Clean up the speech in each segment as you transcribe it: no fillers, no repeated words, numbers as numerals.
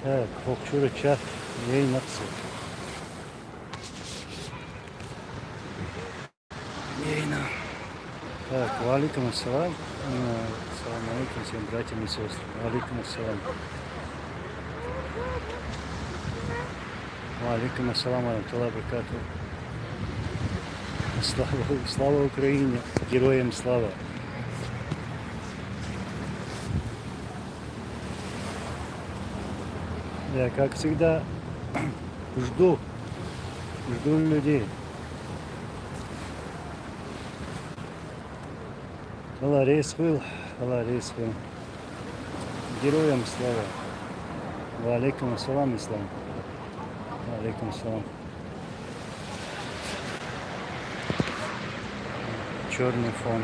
Так, Окчура чат yayın Yayına. Так, валикум ассалам. Ассалам алейкум всем братьям и сестрам. Валикум ассалам. Валикум ассалам ва баракату. Слава Украине, героям слава. Я, как всегда, жду людей. Аллах рейсвил. Героям слава. Ва алейкум ассалам, ислам. Ва алейкум ассалам. Черный фон.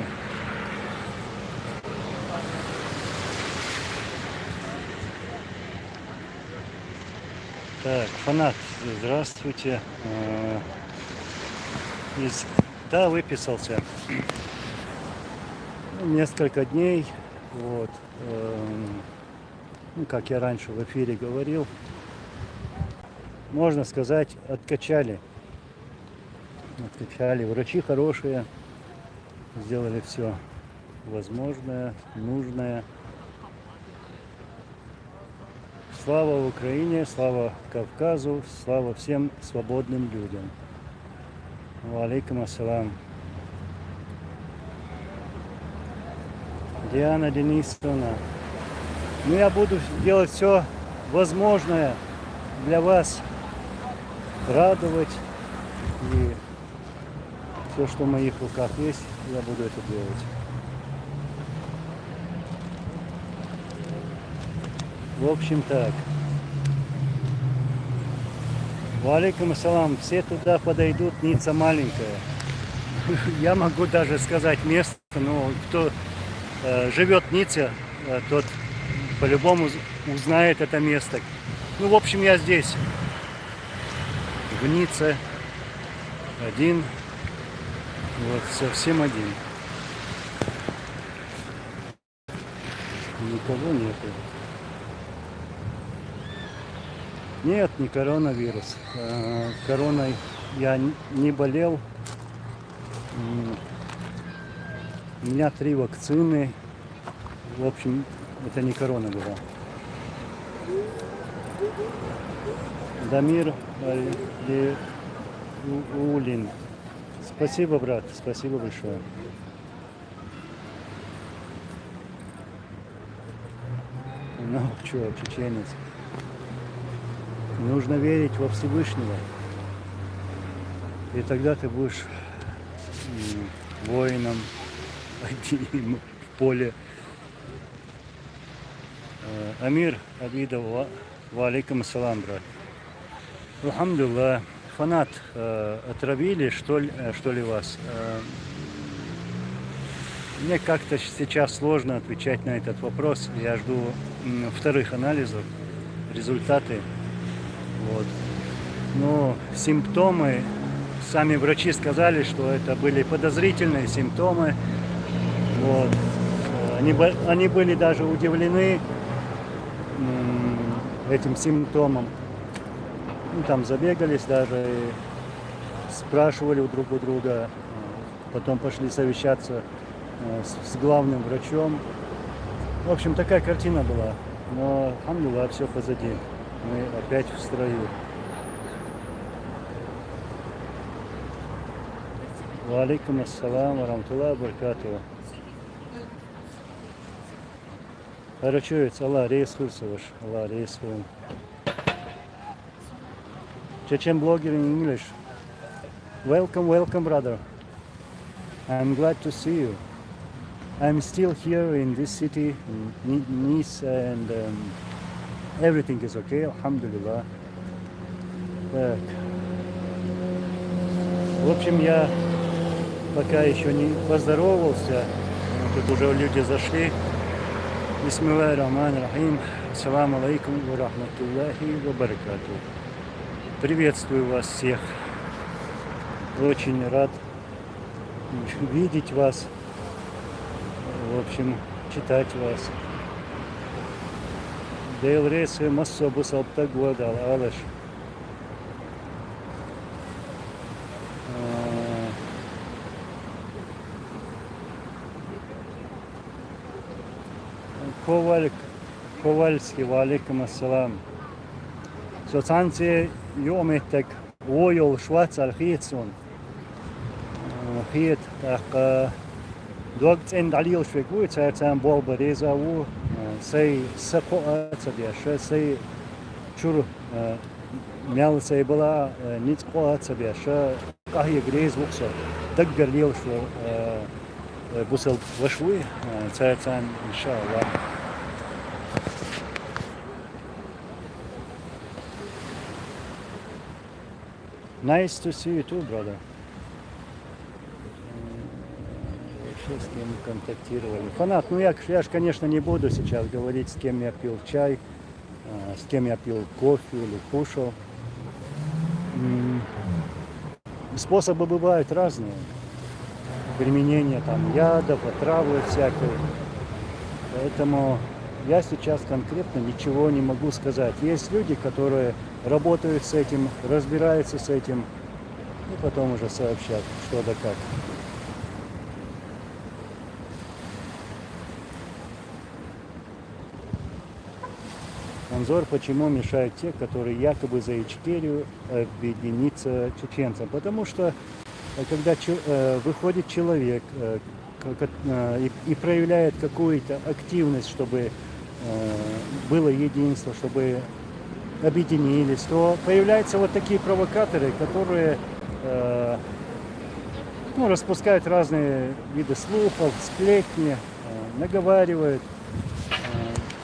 Так, фанат, здравствуйте. Да, выписался. Несколько дней. Вот. Ну, как я раньше в эфире говорил, можно сказать, откачали. Врачи хорошие. Сделали все возможное, нужное. Слава Украине, слава Кавказу, слава всем свободным людям. Ва алейкум ассалам. Диана Денисовна, ну я буду делать все возможное для вас, радовать, и все, что в моих руках есть, я буду это делать. В общем так. Ва алейкум ассалам. Все туда подойдут, Ницца маленькая. Я могу даже сказать место, но кто живет в Ницце, тот по-любому узнает это место. Ну, в общем, я здесь, в Ницце, один, вот, совсем один. Никого нету. Нет, не коронавирус. Короной я не болел. У меня 3 вакцины. В общем, это не корона была. Дамир Улин. Спасибо, брат. Спасибо большое. Ну, что, чеченец. Нужно верить во Всевышнего. И тогда ты будешь воином одним в поле. Амир Абидов, ва алейкум ассалам, брат. Алхамдулилlah. Фанат, отравили, что ли вас? Мне как-то сейчас сложно отвечать на этот вопрос. Я жду вторых анализов, результаты. Вот. Но симптомы, сами врачи сказали, что это были подозрительные симптомы. Вот. Они были даже удивлены этим симптомом. Ну, там забегались даже, спрашивали друг у друга. Потом пошли совещаться с главным врачом. В общем, такая картина была. Но, алхамдулилlah, все позади. Мы опять в строю. Ва алейкум ассалам ва рахматуллахи ва баракатуху. Харачуец, Аллах рейс хурсаваш, Аллах рейс хурм. Chechen blogger in English. Welcome, brother. I'm glad to see you. I'm still here in this city, Nice, and everything is okay, alhamdulillah. Так. В общем, я пока еще не поздоровался. Тут уже люди зашли. Бисмиллахи рахмани рахим. Ассаламу алейкум ва рахматуллахи ва баракату. Приветствую вас всех. Очень рад видеть вас. В общем, читать вас. Deilreiz masso bus altta godal aleš. Kovalski, walaikum assalam. Soțanțe, eu mettek oiul șoaț al hietsun. Hiet, dacă dogt en dalil șvegui, țărțan bol băreza u, să-i săco ață biașă, să-i čur mel să-i băla nici co ață biașă, cahi grez vukso, dăgger lil șvă busel vășui, țărțan, inshallah. Nice to see you too, brother. С кем контактировали. Фанат, ну я ж, конечно, не буду сейчас говорить, с кем я пил чай, с кем я пил кофе или кушал. Способы бывают разные. Применение там ядов, отравы всякой. Поэтому я сейчас конкретно ничего не могу сказать. Есть люди, которые работают с этим, разбираются с этим, и потом уже сообщат, что да как. Анзор, почему мешают те, которые якобы за Ичкерию объединиться чеченцам? Потому что когда выходит человек и проявляет какую-то активность, чтобы было единство, чтобы объединились, то появляются вот такие провокаторы, которые распускают разные виды слухов, сплетни, наговаривают,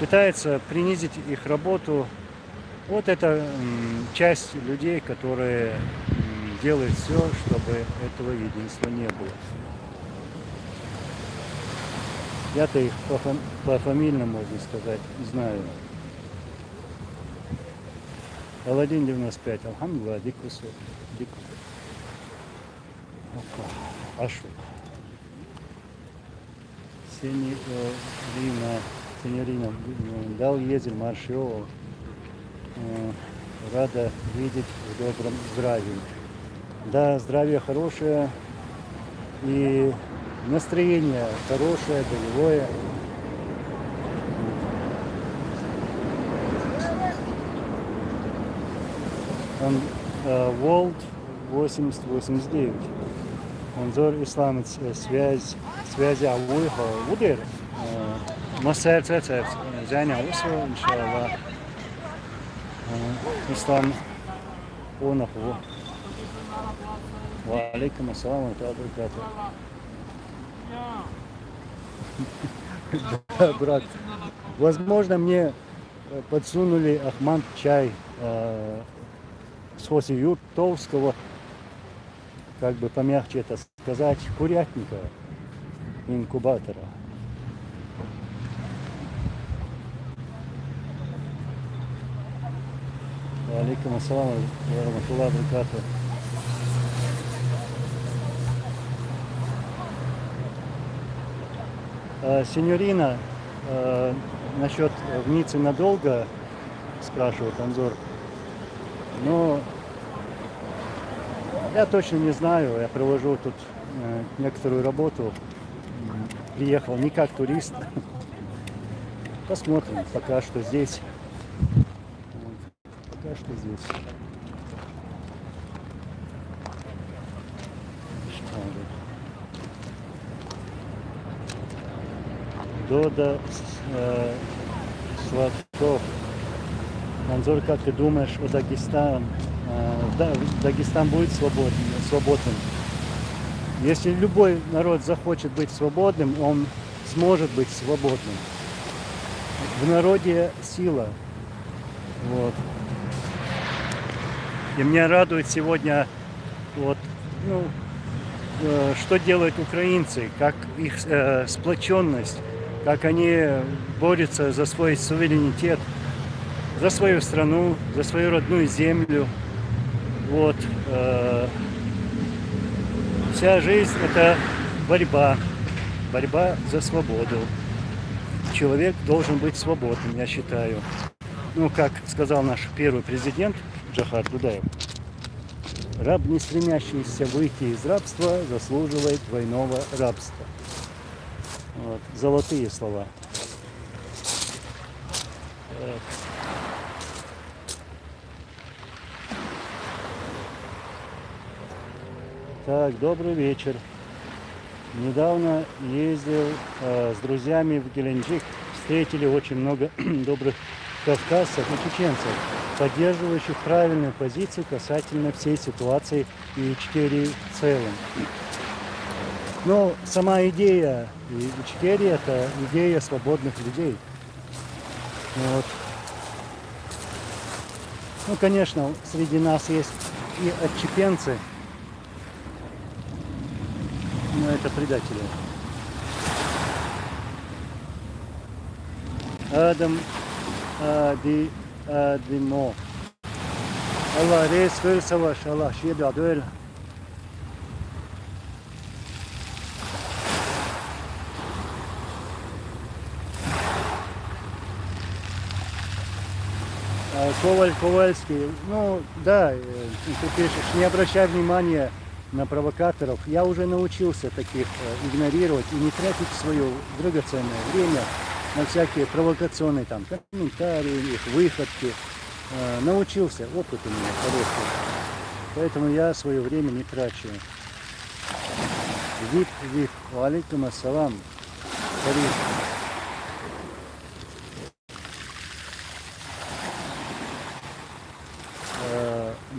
пытаются принизить их работу. Вот это часть людей, которые делают все, чтобы этого единства не было. Я-то их по-фамильному, можно сказать, знаю. Аладдин 95, алхамдулилlah, дикусу. Ашу. Сеньорина, дал езель маршио. Рада видеть в добром здравии. Да, здравие хорошее и настроение хорошее, боевое. Волд 8089. Анзор ислам связи Аллаха удер. Масер цецер заня усо иншаллах. Ислам онаху. Ва алейкум ассалам ва баракатух. Да, брат. Возможно, мне подсунули Ахмад чай с Юртовского, как бы помягче это сказать, курятника, инкубатора. Алейкум ассалам ва рахматуллахи ва баракатух. Сеньорина, насчет в Ницце надолго, спрашивает Анзор. Но я точно не знаю, я провожу тут некоторую работу, приехал не как турист. Посмотрим, пока что здесь. Пока что здесь. Дода Сладков. Анзор, как ты думаешь о Дагестане? Дагестан будет свободным. Если любой народ захочет быть свободным, он сможет быть свободным. В народе сила. Вот. И меня радует сегодня что делают украинцы, как их сплоченность, как они борются за свой суверенитет, за свою страну, за свою родную землю. Вот. Вся жизнь – это борьба за свободу. Человек должен быть свободным, я считаю. Ну, как сказал наш первый президент Джохар Дудаев, раб, не стремящийся выйти из рабства, заслуживает двойного рабства. Вот. Золотые слова. Так, добрый вечер. Недавно ездил с друзьями в Геленджик. Встретили очень много добрых кавказцев и чеченцев, поддерживающих правильную позицию касательно всей ситуации и Ичкерии в целом. Но сама идея Ичкерии – это идея свободных людей. Вот. Ну, конечно, среди нас есть и отчепенцы, но это предатели. Адам Адимо. Allah reis ver savaş. Allah şey bir adı öyle. Коваль Ковальский. Ну, да, ты пишешь, не обращай внимания на провокаторов. Я уже научился таких игнорировать и не тратить свое драгоценное время на всякие провокационные там комментарии, их выходки. Научился, опыт у меня хороший. Поэтому я свое время не трачу. Вип, алейкум ассалам.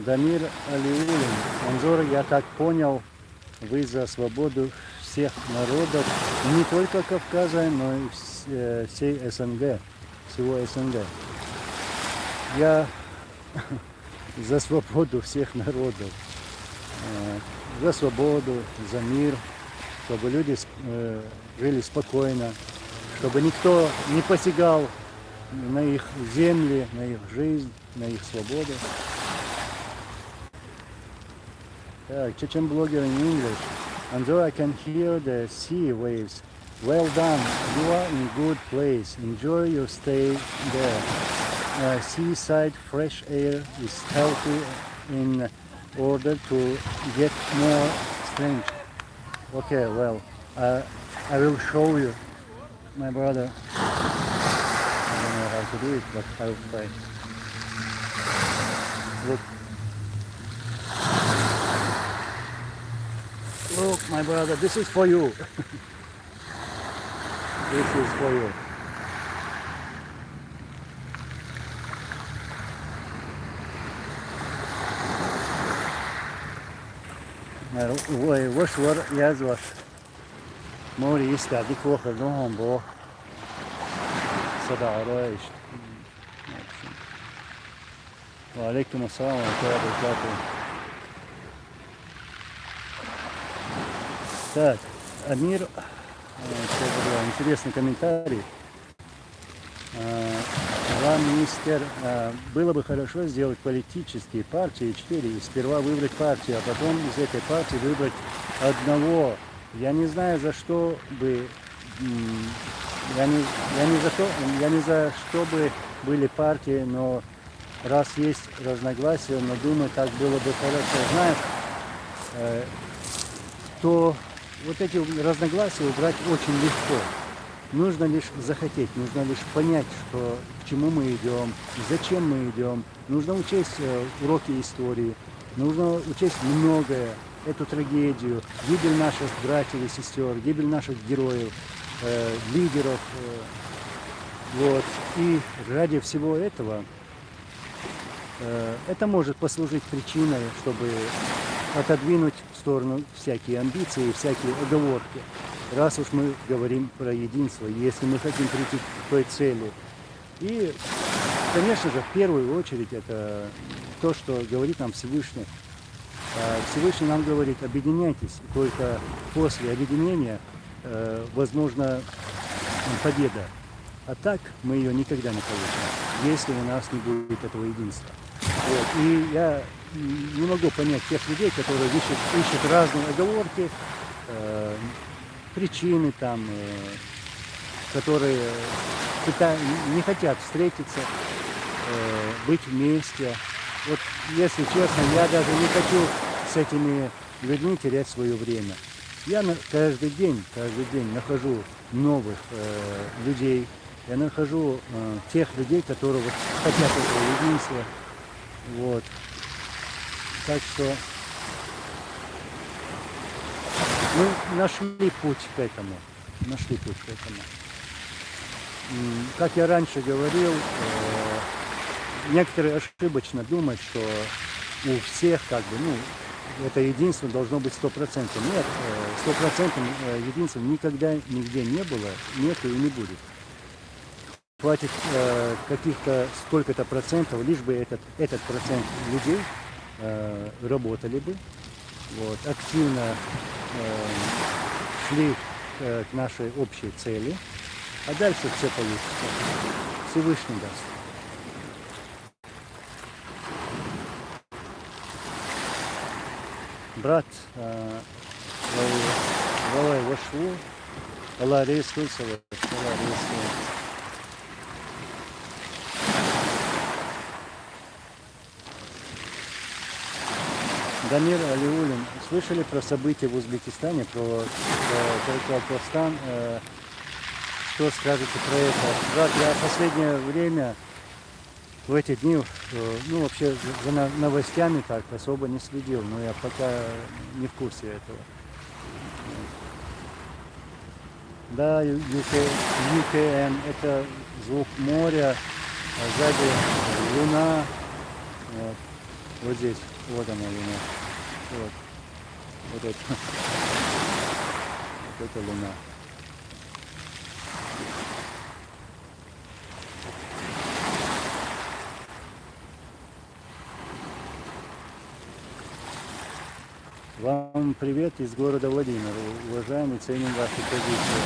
Дамир Алиулин. Анзор, я так понял, вы за свободу всех народов, не только Кавказа, но и всей СНГ, всего СНГ. Я за свободу всех народов, за свободу, за мир, чтобы люди жили спокойно, чтобы никто не посягал на их земли, на их жизнь, на их свободу. Chechen blogger in English. And though I can hear the sea waves, well done, you are in a good place. Enjoy your stay there. Seaside fresh air is healthy in order to get more strength. Okay, well, I will show you, my brother. I don't know how to do it, but I will try. Look. Look, my brother, this is for you. This is for you. Ваш вар язваш. Мори иска дикох дом бо. Сада роиш. Ва алейкум ассалам ва рахматуллахи. Так, Амир, интересный комментарий. Вам, мистер, было бы хорошо сделать политические партии 4 и сперва выбрать партию, а потом из этой партии выбрать одного. Я не знаю, за что бы, я не за что бы были партии, но раз есть разногласия, но думаю, так было бы хорошо. Знаешь, то вот эти разногласия убрать очень легко. Нужно лишь захотеть, нужно лишь понять, что, к чему мы идем, зачем мы идем. Нужно учесть уроки истории, нужно учесть многое, эту трагедию, гибель наших братьев и сестер, гибель наших героев, лидеров. Вот. И ради всего этого это может послужить причиной, чтобы отодвинуть в сторону всякие амбиции, всякие оговорки. Раз уж мы говорим про единство, если мы хотим прийти к той цели. И, конечно же, в первую очередь, это то, что говорит нам Всевышний. Всевышний нам говорит: объединяйтесь, только после объединения возможна победа. А так мы ее никогда не получим, если у нас не будет этого единства. Вот. И я не могу понять тех людей, которые ищут разные оговорки, причины там, которые не хотят встретиться. быть вместе. Вот, если честно, я даже не хочу с этими людьми терять свое время. Я каждый день нахожу новых людей. Я нахожу тех людей, которые вот хотят этого единства. Вот. Так что мы нашли путь к этому. Нашли путь к этому. Как я раньше говорил, некоторые ошибочно думают, что у всех это единство должно быть 100%. Нет, 100% единства никогда нигде не было, нету и не будет. Хватит каких-то сколько-то процентов, лишь бы этот процент людей работали бы, вот, активно шли к нашей общей цели, а дальше все получится. Всевышний даст. Брат, Валай Вашву, Аллах Рейсу, Дамир Алиулин, слышали про события в Узбекистане, про Казахстан? Что скажете про это? Брат, я в последнее время, в эти дни, вообще за новостями так особо не следил, но я пока не в курсе этого. Да, UKM, это звук моря, а сзади луна, вот здесь, вот она луна, вот это, вот это луна. Вам привет из города Владимир. Уважаемый, ценим вашу позицию.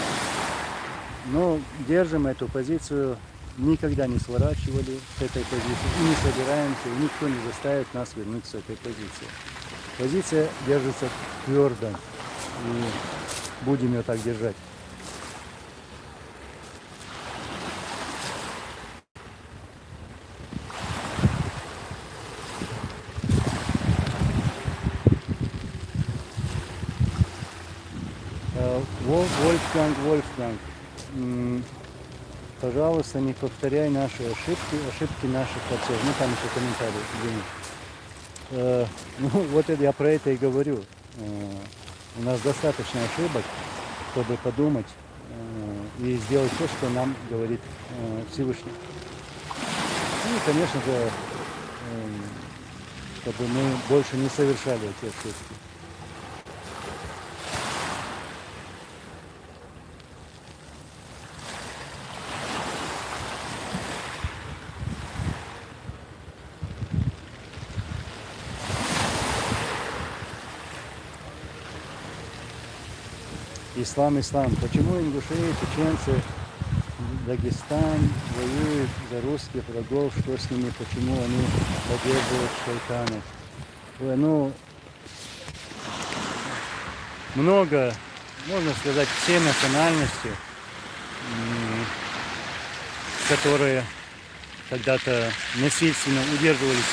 Но держим эту позицию, никогда не сворачивали с этой позиции и не собираемся, и никто не заставит нас вернуться с этой позиции. Позиция держится твердо, и будем ее так держать. Вольфганг, пожалуйста, не повторяй наши ошибки наших отцов. Ну, там еще комментарий, извините. Вот это я про это и говорю. У нас достаточно ошибок, чтобы подумать и сделать то, что нам говорит Всевышний. И, конечно же, чтобы мы больше не совершали эти ошибки. Ислам. Почему ингуши, чеченцы, Дагестан воюют за русских врагов? Что с ними? Почему они поддерживают шайтанов? Много, можно сказать, все национальности, которые когда-то насильственно удерживались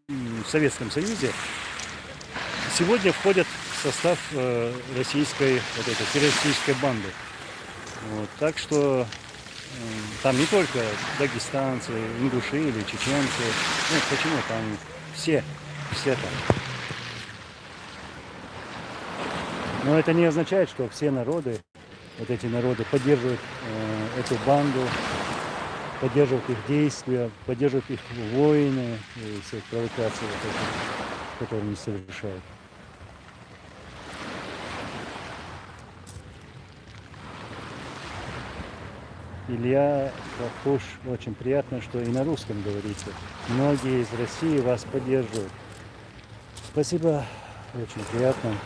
в Советском Союзе, сегодня входят в состав российской террористической банды. Вот, так что там не только дагестанцы, ингуши или чеченцы. Почему? Там все там. Но это не означает, что все народы, вот эти народы поддерживают эту банду, поддерживают их действия, поддерживают их войны и все провокации, которые они совершают. Илья Пахуш, очень приятно, что и на русском говорите. Многие из России вас поддерживают. Спасибо, очень приятно.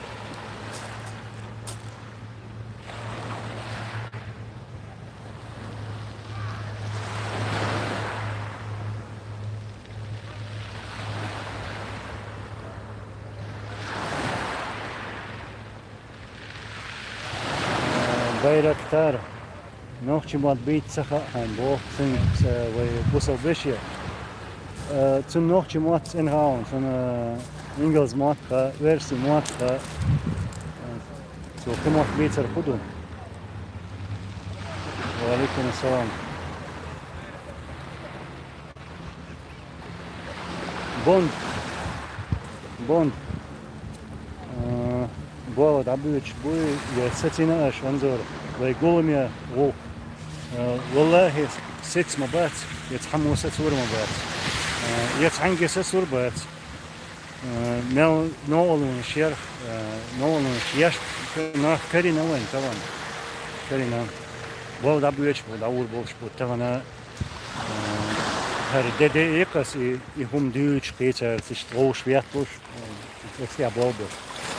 Байрактар. noch chimot bit sacha ein bo sind we busel bishie zum noch chimot in raun von Ingels mod versi mod so chimot bitzer khudu wa alaikum assalam bond Bola dabüç bu saçına aşvanzor ve golumya o vallahi seç mabat yethamu saçur mabat yethangi saçur mabat mel no olun şer no olun yaş na karina wen tamam karina bola dabüç bu davul bolş bu tavana her dede ekas i hum düç geçer sich troş wertlos es ja bolbo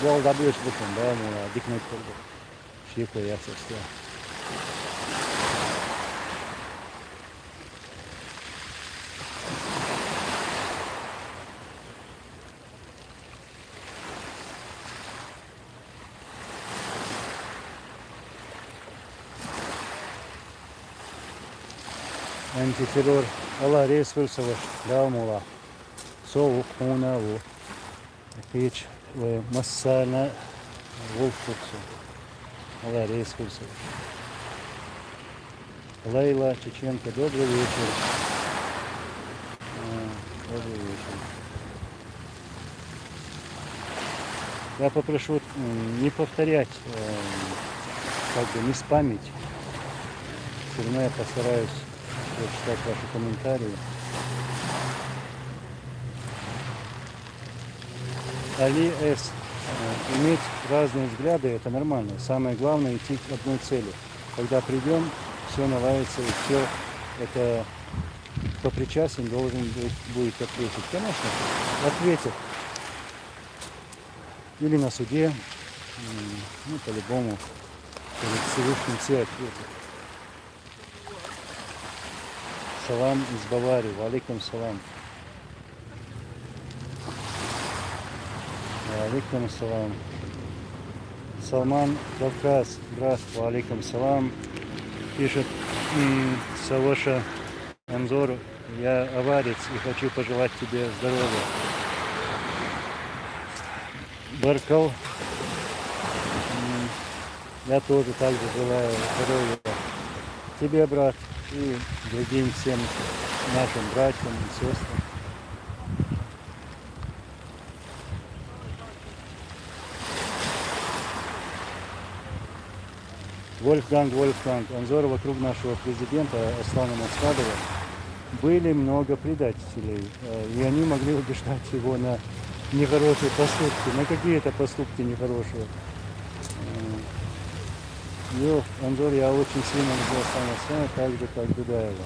Well, da büyük bu konuda ama dikmek oldu. Şey koyarsa işte. Antiterör Allah reis verse var. Devam ola. Soğuk, huna bu. Hiç ve masana wolfuksu. Allah reis verse var. Лейла Чеченко, добрый вечер. Добрый вечер. Я попрошу не повторять, как бы не спамить. Все равно я постараюсь прочитать ваши комментарии. Али С. Иметь разные взгляды – это нормально. Самое главное – идти к одной цели. Когда придем, все наладится, и все это, кто причастен, должен будет ответить. Конечно, ответит. Или на суде, ну, по-любому, перед Всевышним все ответят. Салам из Баварии. Валикум салам. Валикум салам. Салман Кавказ. Здравствуй. Валикум салам. Пишет Савоша Анзор. Я аварец и хочу пожелать тебе здоровья. Баркал. Я тоже также желаю здоровья тебе, брат, и другим всем нашим братьям и сестрам. Вольфганг, Анзор, вокруг нашего президента Аслана Масхадова были много предателей, и они могли убеждать его на нехорошие поступки, на какие-то поступки нехорошие. И, Анзор, я очень сильно люблю Аслана Масхадова, так же, как Дудаева.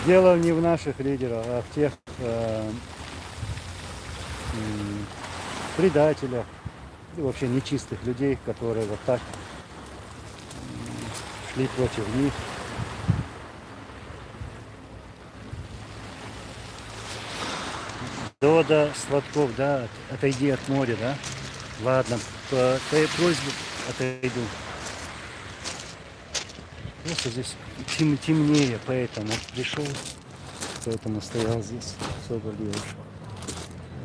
Дело не в наших лидерах, а в тех предателях, и вообще нечистых людей, которые вот так шли против них. Дода Сладков, да, отойди от моря, да? Ладно, по твоей просьбе отойду. Просто здесь темнее, поэтому пришел, поэтому стоял здесь, собрал девушку.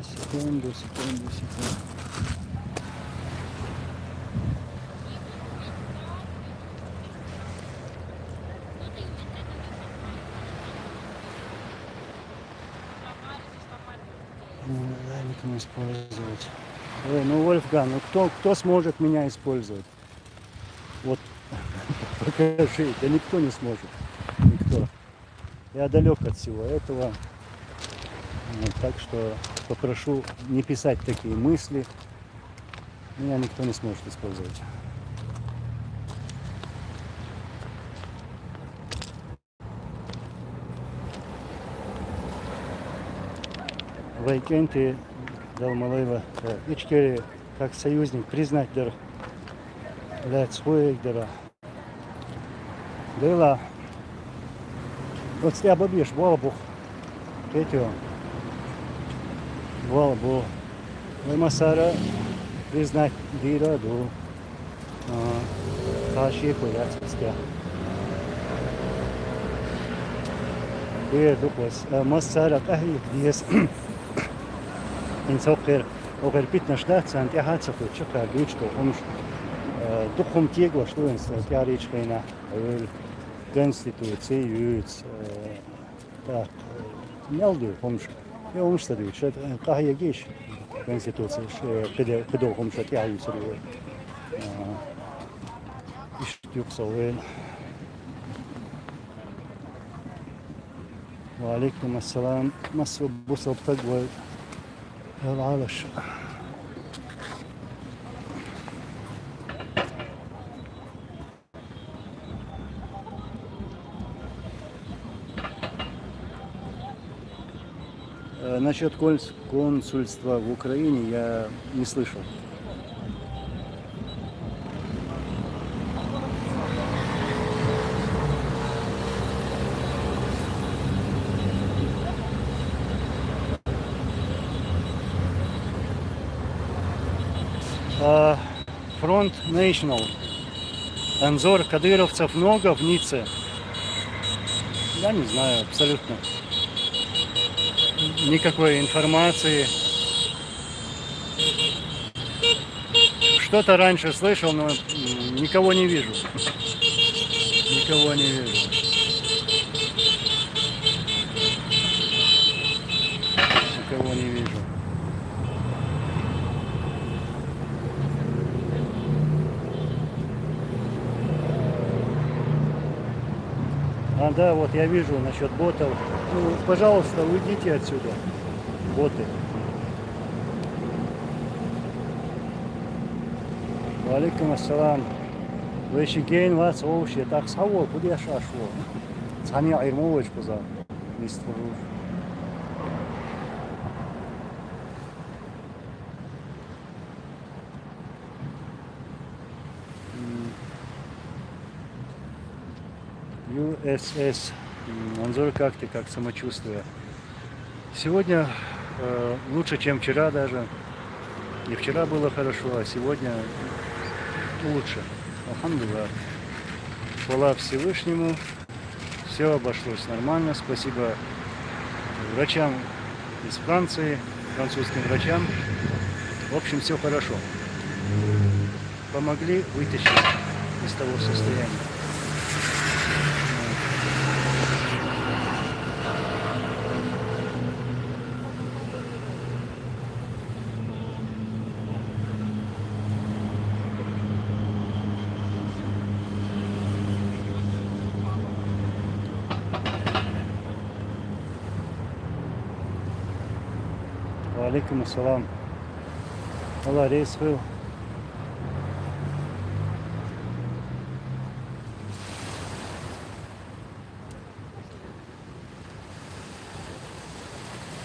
Секунду. Да, никому использовать. Ой, ну, Вольфган, ну кто сможет меня использовать? Вот, покажи. Да никто не сможет. Никто. Я далек от всего этого. Вот, так что попрошу не писать такие мысли. Меня никто не сможет использовать. Вайкенти Далмалейла Ичкери как союзник признать дар Ляцхуек дара. Дела. Вот с тебя бабишь, Волобух. Третьего. Волобух. Ваймасара признать дира ду. karşıya koyacaksın ister. Bir dokuz. Masara kahve diyes. İnsan okar bitne ştat sen ya hatsa koy çıkar güç koymuş. Duhum tiego что институт я речкайна конституцию так мелду помш я умштадю что кахя геш конституция когда помш я юсру иштюк совен وعليكم السلام مسو بوصل تقوى العالش Насчет консульства в Украине я не слышал. Фронт National. Анзор кадыровцев много в Ницце. Я не знаю абсолютно. Никакой информации. Что-то раньше слышал, но никого не вижу. Никого не вижу. Никого не вижу. А, да, вот я вижу насчет ботов. Ну, пожалуйста, уйдите отсюда. Боты. Валикум ассалам. Вы еще гейн вас вообще так саво, куда я шашло? Сами айрмович поза. Мистер. USS. Анзор, как ты, как самочувствие? Сегодня лучше, чем вчера даже. И вчера было хорошо, а сегодня лучше. Алхамдулилlah. Хвала Всевышнему. Все обошлось нормально. Спасибо врачам из Франции, французским врачам. В общем, все хорошо. Помогли вытащить из того состояния. Алейкум ассалам. Allah reis kıl.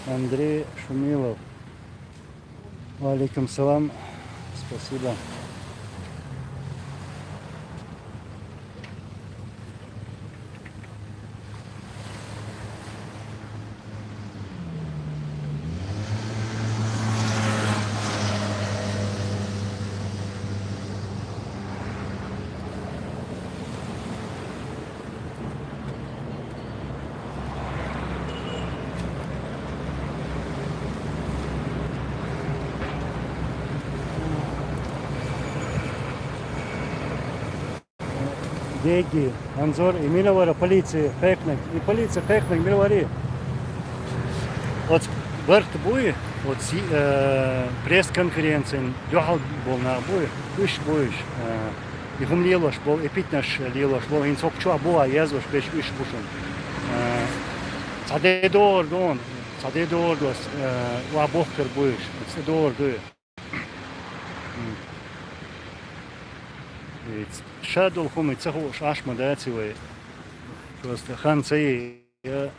Андрей Шумилов. Алейкум салам. Спасибо. Деги, Анзор и Миловара, полиция, Хекнек, и полиция Хекнек, Миловари. Вот Барт Буи, вот пресс-конференция, Дюхал был на Буи, Иш Буиш, и Хум Лилош был, и Питнаш Лилош был, и Сокчуа Буа, Язвош, Беш Иш Бушун. Цадедор, Дон, Цадедор, Уабохкер Буиш, Цадедор, Дуи. Шадул хумы цеху шашма дацивай. Просто хан цей и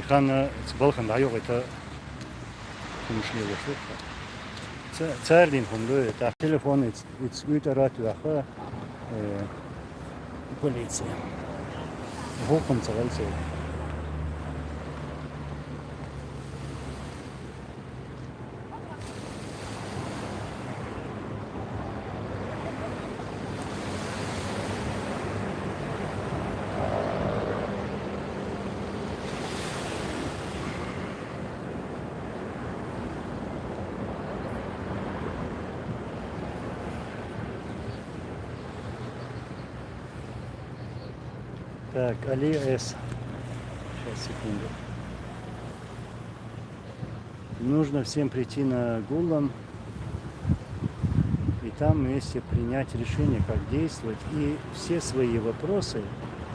хан цбалхан дайог это хумшли вот. Цардин хумлю, это телефон it's утерат яха полиция. Хукум цавальцей. Так, Али С. Сейчас, секунду. Нужно всем прийти на Гулам и там вместе принять решение, как действовать. И все свои вопросы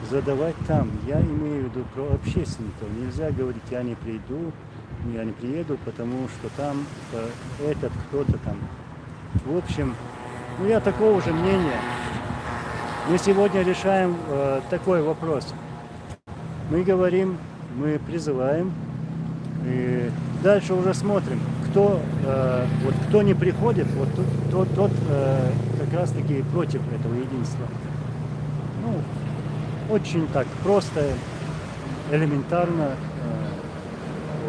задавать там. Я имею в виду про общественников. Нельзя говорить, я не приду, я не приеду, потому что там этот кто-то там. В общем, ну я такого же мнения. Мы сегодня решаем такой вопрос. Мы говорим, мы призываем, и дальше уже смотрим, кто, вот кто не приходит, вот тот как раз таки против этого единства. Ну, очень так просто, элементарно.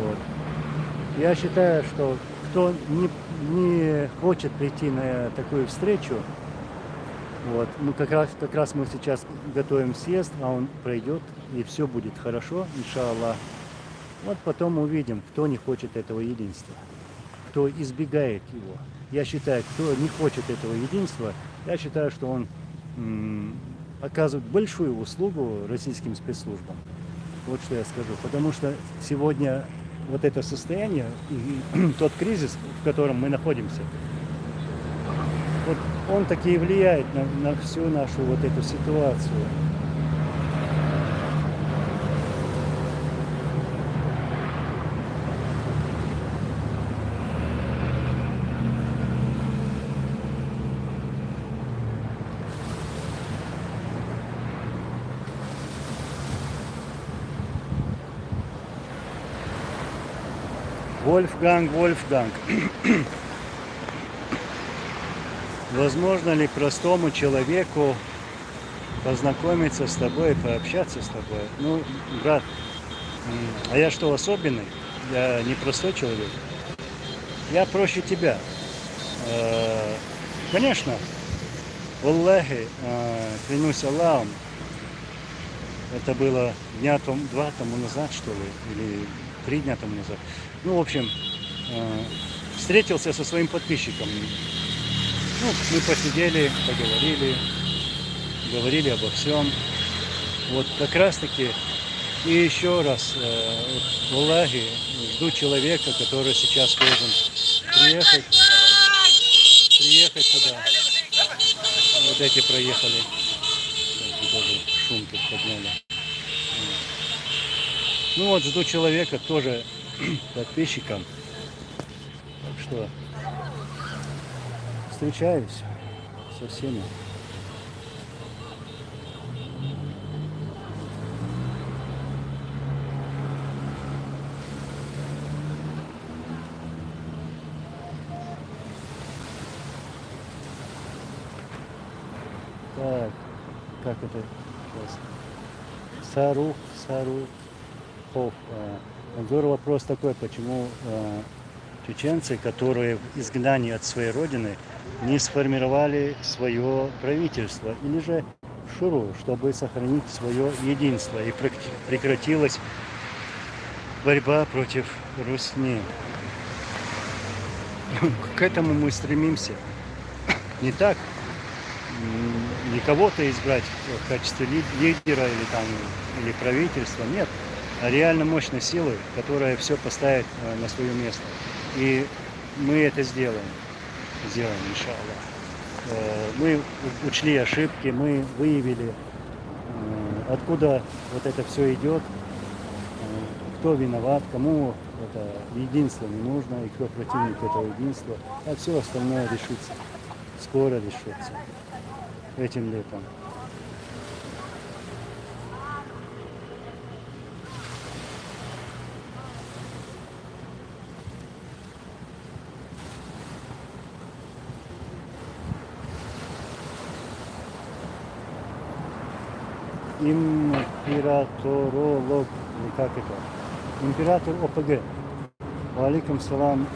Вот. Я считаю, что кто не хочет прийти на такую встречу, вот, ну как раз мы сейчас готовим съезд, а он пройдет, и все будет хорошо, иншаллах. Вот потом увидим, кто не хочет этого единства, кто избегает его. Я считаю, кто не хочет этого единства, я считаю, что он оказывает большую услугу российским спецслужбам. Вот что я скажу. Потому что сегодня вот это состояние и тот кризис, в котором мы находимся, вот он таки влияет на всю нашу вот эту ситуацию. Вольфганг. Возможно ли простому человеку познакомиться с тобой, пообщаться с тобой? Ну, брат, а я что, особенный? Я не простой человек. Я проще тебя. Конечно, валлахи, клянусь Аллахом, это было два тому назад, что ли, или 3 дня тому назад. Ну, в общем, встретился со своим подписчиком. Ну, мы посидели, говорили обо всем. Вот как раз таки. И еще раз, в Аллахе, жду человека, который сейчас должен приехать сюда. Вот эти проехали. Тоже шум тут подняли. Ну вот, жду человека, тоже подписчикам. Так что встречаюсь со всеми. Так, как это сейчас? Сарухов. Был вопрос такой, почему чеченцы, которые в изгнании от своей родины, не сформировали свое правительство или же шуру, чтобы сохранить свое единство и прекратилась борьба против русни. К этому мы стремимся. Не так, не кого-то избрать в качестве лидера или правительства, нет, а реально мощной силы, которая все поставит на свое место. И мы это сделаем, иншаллах. Мы учли ошибки, мы выявили, откуда вот это все идет, кто виноват, кому это единство не нужно и кто противник этого единства, а все остальное решится, скоро решится, этим летом. Императоролог, как это? Император ОПГ. Валикум салам,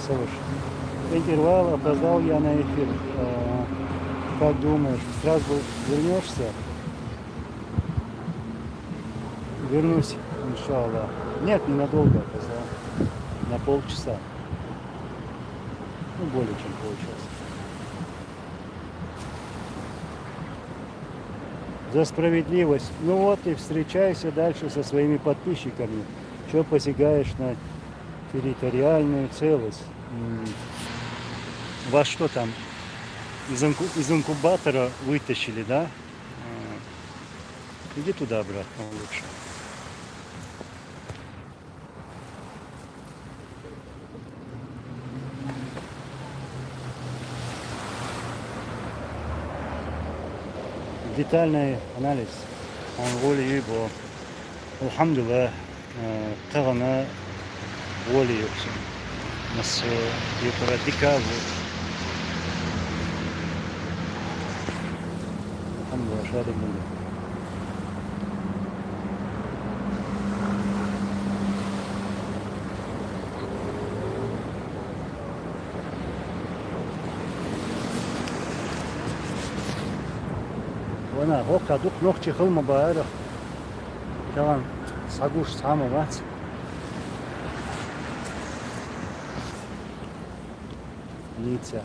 Савыш. Интервал, опоздал я на эфир. Как думаешь, сразу вернешься? Вернусь, иншаллах. Нет, ненадолго опоздал. На полчаса. Ну, более чем полчаса. за справедливость. Ну вот и встречайся дальше со своими подписчиками. Что посягаешь на территориальную целость? Вас что там, из инкубатора вытащили, да? Иди туда обратно лучше. Детальный анализ. هنقول يبقى الحمد لله تغنى ولي يقسم بس يبقى ديكابو الحمد لله شهادة منه. وانا هوكا دوك نوخشي خلما بارخ طبعا ساقوش سامو بات Ницца.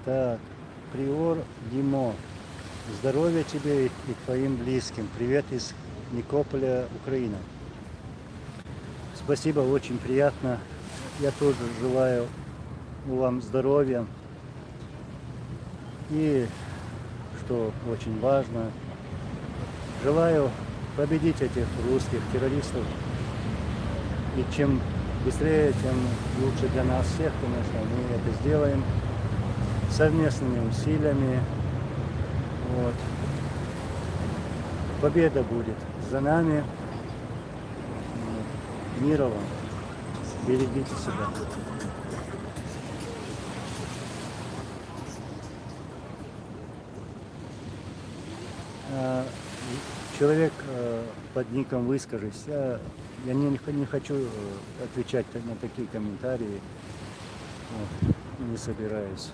Так, Приор Димо. Здоровья тебе и твоим близким. Привет из Никополя, Украина. Спасибо, очень приятно. Я тоже желаю вам здоровья. И, что очень важно, желаю победить этих русских террористов. И чем быстрее, тем лучше для нас всех, конечно. Мы это сделаем совместными усилиями. Вот. Победа будет за нами. Мира вам. Берегите себя. Человек под ником «Выскажись». Я не хочу отвечать на такие комментарии. Вот. Не собираюсь.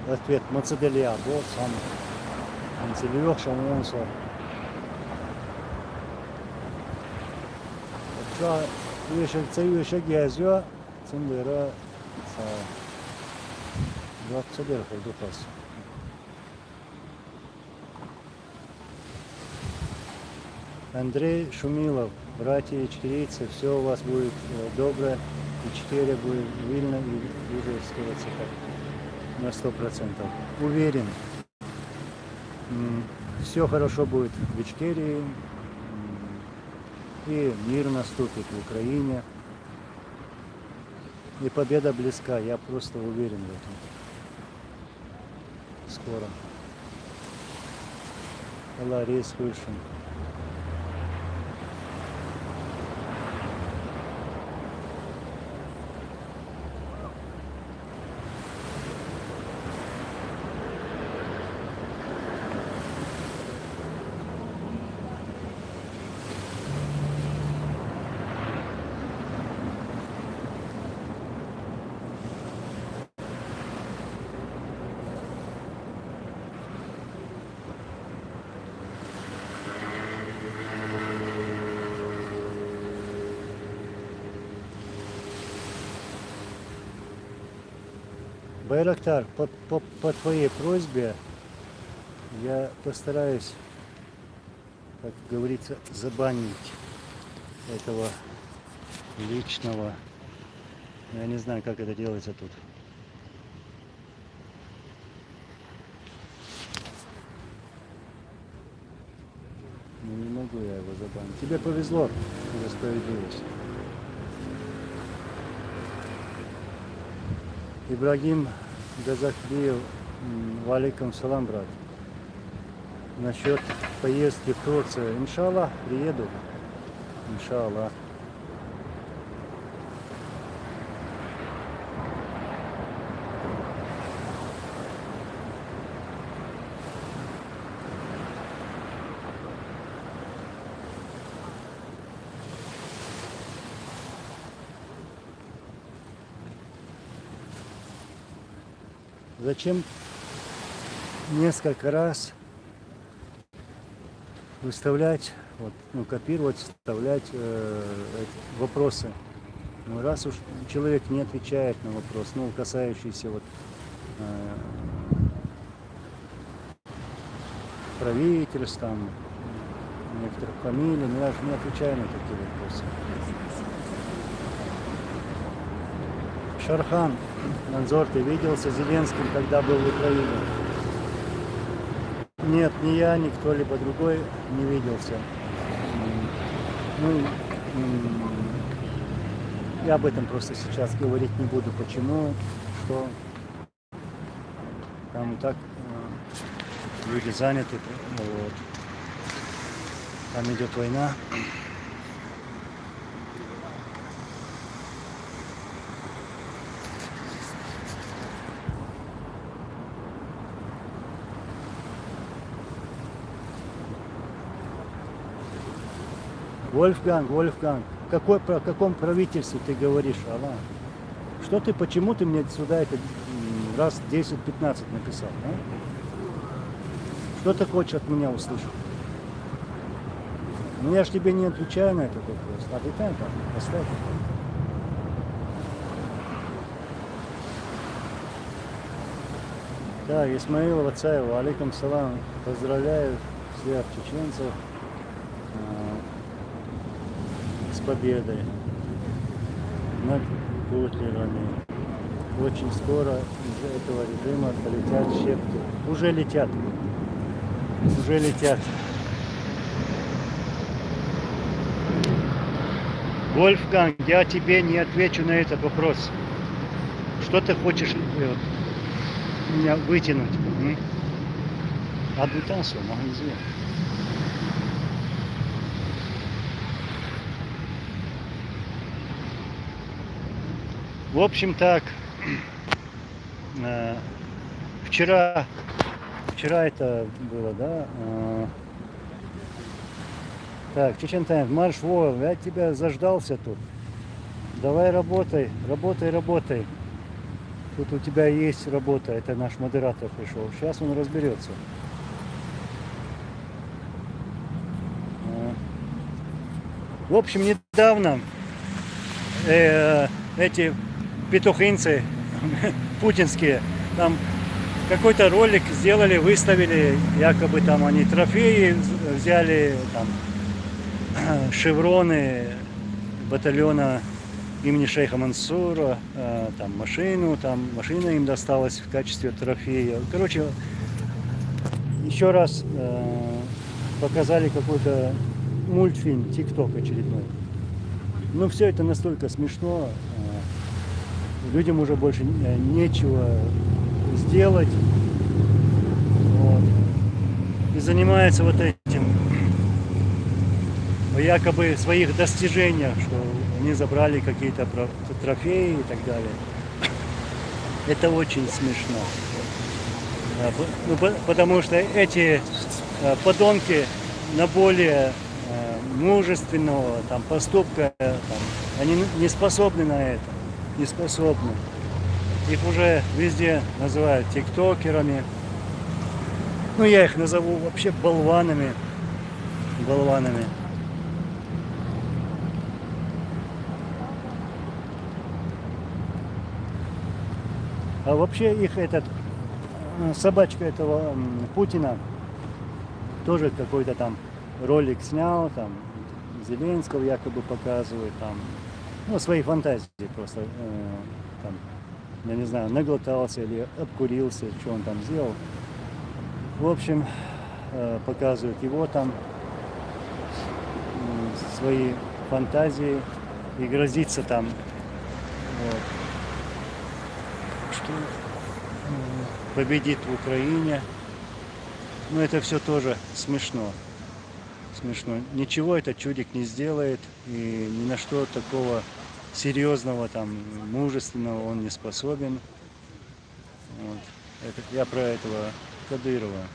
Ответ Мацеделия, вот сам Антилиох Шамонсо. Це geziyor, Цимлера Цедер Холдупас. Андрей Шумилов, братья ичкерийцы, все у вас будет добро, Ичкерия будет вильно и уже скажется на 100%. Уверен, все хорошо будет в Ичкерии, и мир наступит в Украине, и победа близка, я просто уверен в этом. Скоро. Аллах рейс вышел. Байрактар, по твоей просьбе я постараюсь, как говорится, забанить этого личного. Я не знаю, как это делается тут. Но не могу я его забанить. Тебе повезло за справедливость. Ибрагим Газахлиев, валейкум салам, брат. Насчет поездки в Турцию. Иншаллах, приеду. Иншаллах. Зачем несколько раз выставлять, вот, ну, копировать, вставлять вопросы? Ну, раз уж человек не отвечает на вопрос, ну, касающийся вот правительств, там, некоторых фамилий, ну, я же не отвечаю на такие вопросы. Шархан, Манзор, ты виделся с Зеленским, когда был в Украине? Нет, ни я, ни кто-либо другой не виделся. Ну, я об этом просто сейчас говорить не буду. Почему, что там и так люди заняты, вот. Там идет война. Вольфганг, про каком правительстве ты говоришь, Алан? Что ты, почему ты мне сюда это раз 10-15 написал, а? Что ты хочешь от меня услышать? Ну я ж тебе не отвечаю на этот вопрос. Отвечай там, оставь. Да, Исмаил Вацаева, алейкум салам. Поздравляю всех чеченцев с победой над путлерами. Очень скоро из этого режима полетят щепки. Уже летят. Уже летят. Вольфганг, я тебе не отвечу на этот вопрос. Что ты хочешь меня вытянуть? Адвитансу, магазин. В общем так, вчера это было, да? Так, Чечен Таймс, Марш Вол, я тебя заждался тут. Давай работай. Тут у тебя есть работа, это наш модератор пришел. Сейчас он разберется. В общем, недавно эти петухинцы путинские там какой-то ролик сделали, выставили, якобы там они трофеи взяли, там шевроны батальона имени шейха Мансура, там машина им досталась в качестве трофея. Короче, еще раз показали какой-то мультфильм, ТикТок очередной. Ну, все это настолько смешно, людям уже больше нечего сделать. Вот. И занимаются вот этим, якобы своих достижениях, что они забрали какие-то трофеи и так далее. Это очень смешно. Ну, потому что эти подонки на более мужественного там, поступка, там, они не способны на это. Не способны. Их уже везде называют тиктокерами. Ну, я их назову вообще болванами. А вообще их собачка этого Путина тоже какой-то там ролик снял, там Зеленского якобы показывает, там, ну, свои фантазии просто, там, я не знаю, наглотался или обкурился, что он там сделал. В общем, показывают его там, свои фантазии и грозится там, вот, что победит в Украине. Но это все тоже смешно. Ничего этот чудик не сделает, и ни на что такого серьезного, там, мужественного он не способен. Вот. Это, я про этого Кадырова.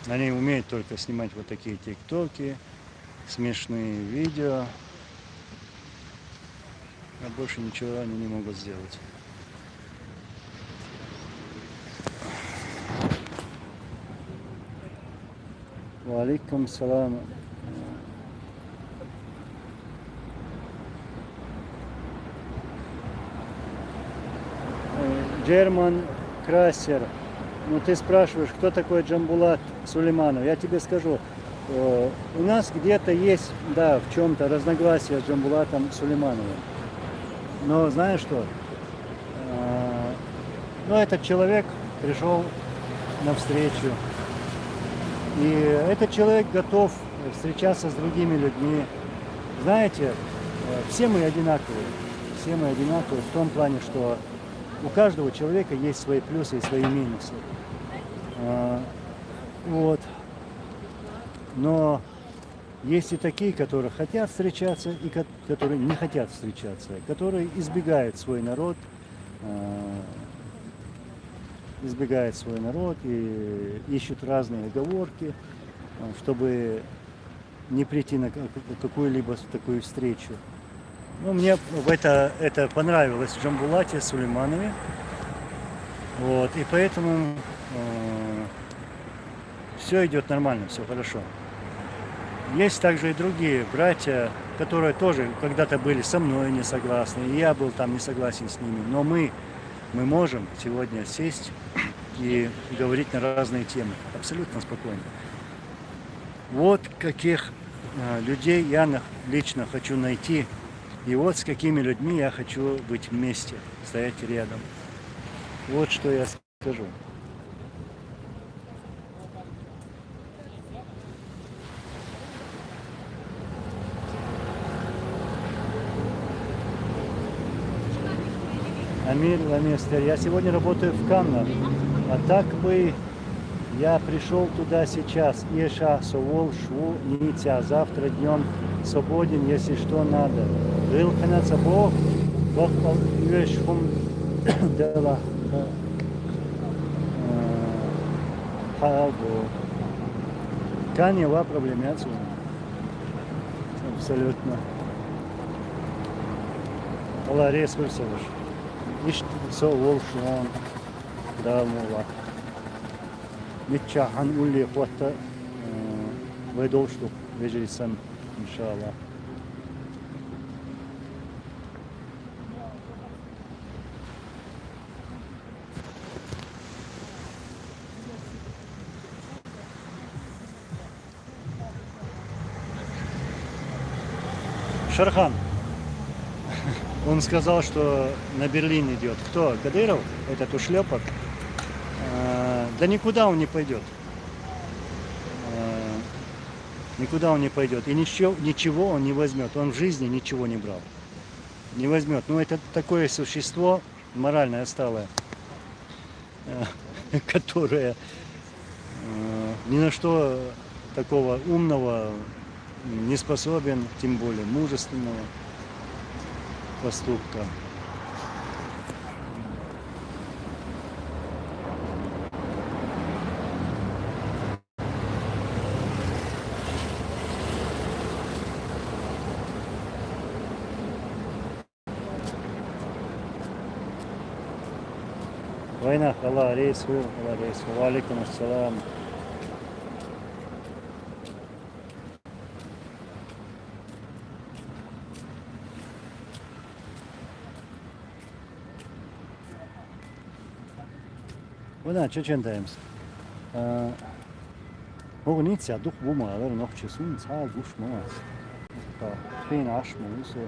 Они умеют только снимать вот такие тиктоки, смешные видео. а больше ничего они не могут сделать. Валикум салам. Джерман Красер. Ну, ты спрашиваешь, кто такой Джамбулат Сулейманов. Я тебе скажу, у нас где-то есть, да, в чем-то разногласия с Джамбулатом Сулеймановым. Но знаешь что? Ну, этот человек пришел навстречу. И этот человек готов встречаться с другими людьми. Знаете, все мы одинаковые. Все мы одинаковые в том плане, что у каждого человека есть свои плюсы и свои минусы. Вот. Но есть и такие, которые хотят встречаться, и которые не хотят встречаться, которые избегают свой народ, и ищут разные оговорки, чтобы не прийти на какую-либо такую встречу. Ну, мне это понравилось в Джамбулате Сулейманове. Вот, и поэтому все идет нормально, все хорошо. Есть также и другие братья, которые тоже когда-то были со мной не согласны, и я был там не согласен с ними. Но мы можем сегодня сесть и говорить на разные темы, абсолютно спокойно. Вот каких людей я лично хочу найти, и вот с какими людьми я хочу быть вместе, стоять рядом. Вот что я скажу. Амир Ламестер, я сегодня работаю в Каннах, а так бы я пришел туда сейчас. Иша, Совол, Шву, Ница. Завтра днем свободен, если что надо. Рылхана Цабо, Бахал, Юэшхум, Дела, Халбо. Канева проблемяцию. Абсолютно. Allah resmi sever. İşte Совол, Шву, Дамова. Ничахан улли хватта выдолштук вежерисам, иншаллах. Шархан. Он сказал, что на Берлин идет. Кто? Кадыров? Этот ушлепок? Да никуда он не пойдет. Никуда он не пойдет. И ничего он не возьмет. Он в жизни ничего не брал. Не возьмет. Ну, это такое существо морально отсталое, которое ни на что такого умного не способен, тем более мужественного поступка. Война, Аллах рейсу, ва алейкум ассалам. Война, чечентаемс. Огница дух бума, алар нохчесун, цаа гуш маас. Фин аш муусо.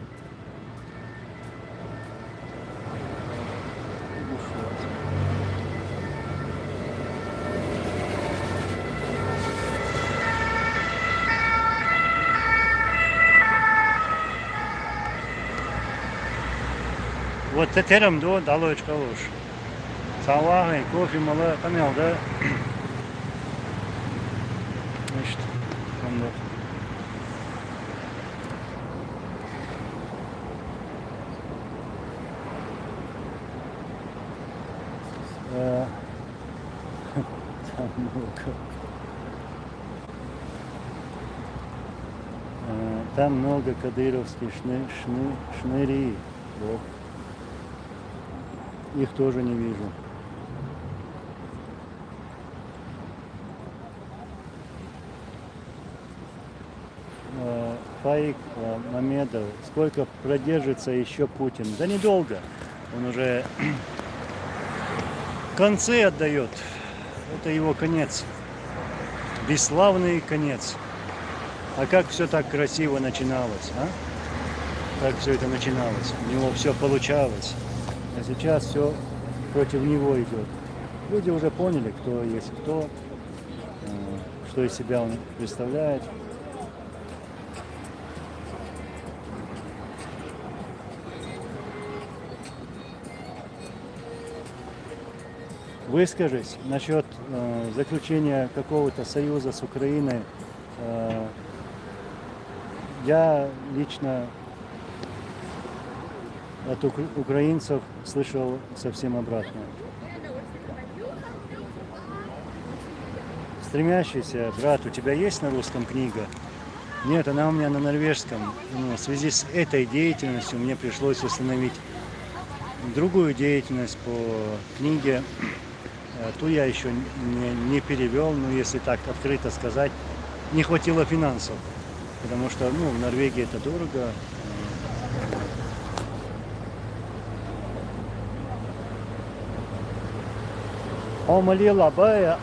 Вот тетерам до далочка луш. Савахи, кофе, мала, камел, да? Значит, там да. Там много. Там много кадыровских шныри. Бог. Их тоже не вижу. Фаик Мамедов. Сколько продержится еще Путин? Да недолго. Он уже концы отдает. Это его конец. Бесславный конец. А как все так красиво начиналось, а? Как все это начиналось. У него все получалось. А сейчас все против него идет. Люди уже поняли, кто есть кто, что из себя он представляет. Выскажись насчет заключения какого-то союза с Украиной. Я лично от украинцев слышал совсем обратное. Стремящийся, брат, у тебя есть на русском книга? Нет, она у меня на норвежском. В связи с этой деятельностью мне пришлось установить другую деятельность по книге. Ту я еще не перевел, но если так открыто сказать, не хватило финансов. Потому что в Норвегии это дорого. Омалила бая,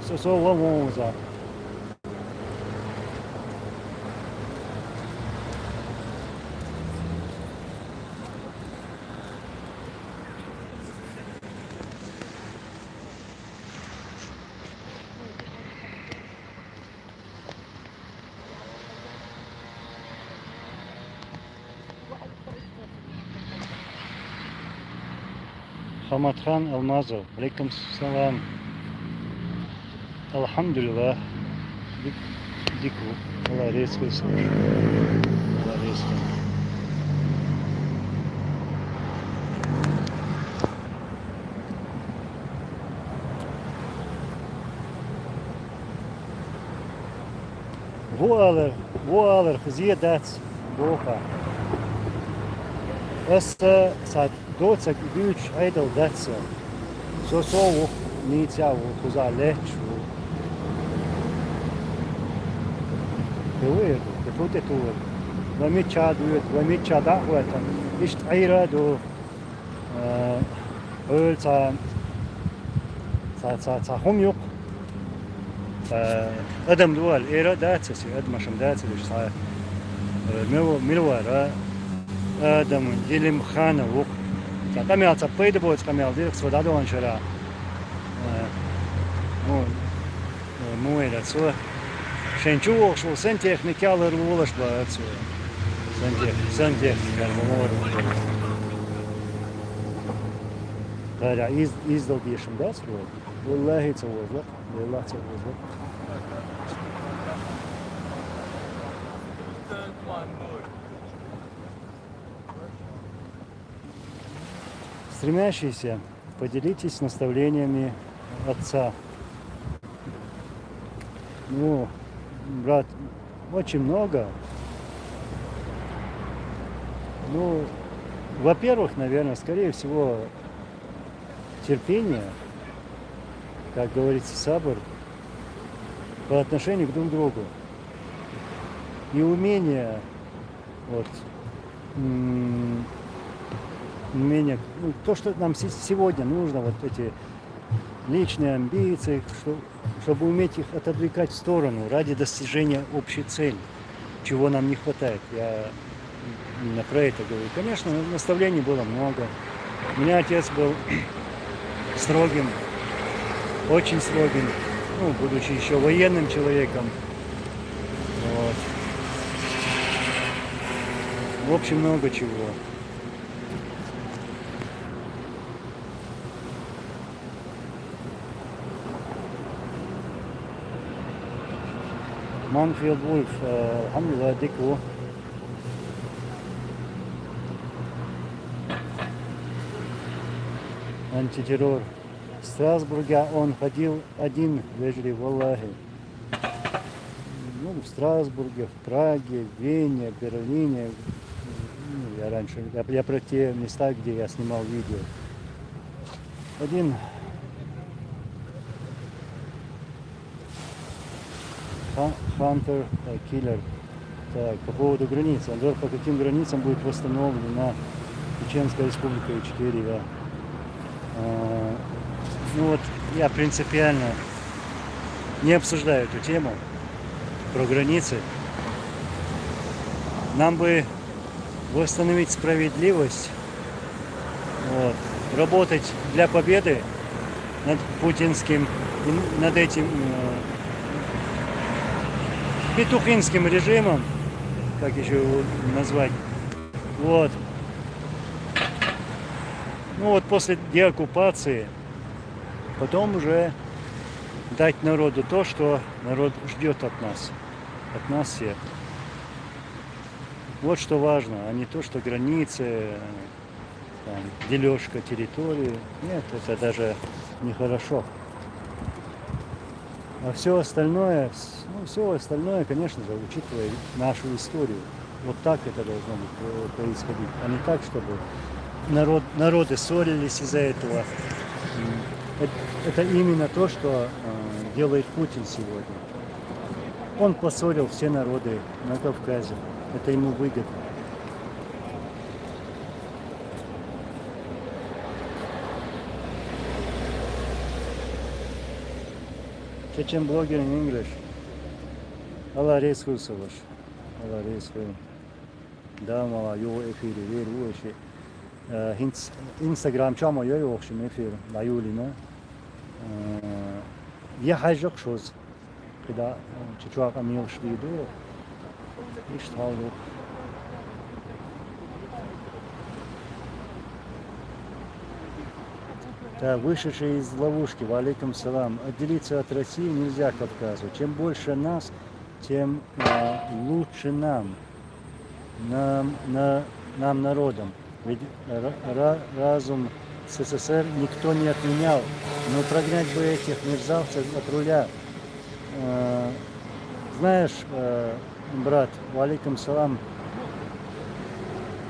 сосовамоза. Хамадхан Алмазов, алейкум салам. Алхамдулилlah. Дику. Allah razı olsun. Allah razı olsun. Voaler geziedat boha. Essa saat docak güç aydal datsa. Sosovu niçavu kuzaleçu. Teoer, tefute teoer. Vamit çadahvatan. İşte ayrado. Öl sa hum yok. Adam dual era datsasi admasham datsasi sa milwara Adam dilim khana wuk sa kamel sa payda bots kamel direkt swadado anshara mu era so shenchu shul santechnikal rulash ba so santechnikal mor Kara izdal diyeshim das var. Vallahi tawazla. Vallahi tawazla. Стремящиеся, поделитесь наставлениями отца. Брат, очень много. Во-первых, наверное, скорее всего, терпение, как говорится, сабр, по отношению к друг другу. И умение, умение, то, что нам сегодня нужно, вот эти личные амбиции, чтобы уметь их отодвигать в сторону ради достижения общей цели, чего нам не хватает. Я именно про это говорю. Конечно, наставлений было много. У меня отец был строгим, очень строгим, будучи еще военным человеком. В общем, много чего. Манфилд Вульф, алхамдулилlah, дику. Антитеррор. В Страсбурге он ходил один, вежлив, валлахи. В Страсбурге, в Праге, в Вене, в Берлине. Я раньше, я про те места, где я снимал видео. Один Хантер, киллер. Так, по поводу границ. Анзор, по каким границам будет восстановлена Чеченская республика Ичкерия? Ну вот, я принципиально не обсуждаю эту тему про границы. Нам бы восстановить справедливость, вот, работать для победы над путинским, над этим петухинским режимом, как еще его назвать. Вот. Ну вот после деоккупации потом уже дать народу то, что народ ждет от нас всех. Вот что важно, а не то, что границы, там, дележка территории. Нет, это даже нехорошо. А все остальное, конечно же, учитывая нашу историю. Вот так это должно происходить, а не так, чтобы народы ссорились из-за этого. Это именно то, что делает Путин сегодня. Он поссорил все народы на Кавказе. Это ему выгодно. Chechen blogger in English. Allah razı olsun. Allah razı olsun. Dāmā jau efīri vīru oši. Instagram čamo jau okšim efīru la jūlina. Я хайжок шоз. Когда чечуак амил швиду. И шталу. Да, вышедшие из ловушки, валейкум салам, отделиться от России нельзя Кавказу. Чем больше нас, тем лучше нам народом. Ведь разум СССР никто не отменял. Но прогнать бы этих мерзавцев от руля. Знаешь, брат, валейкум салам,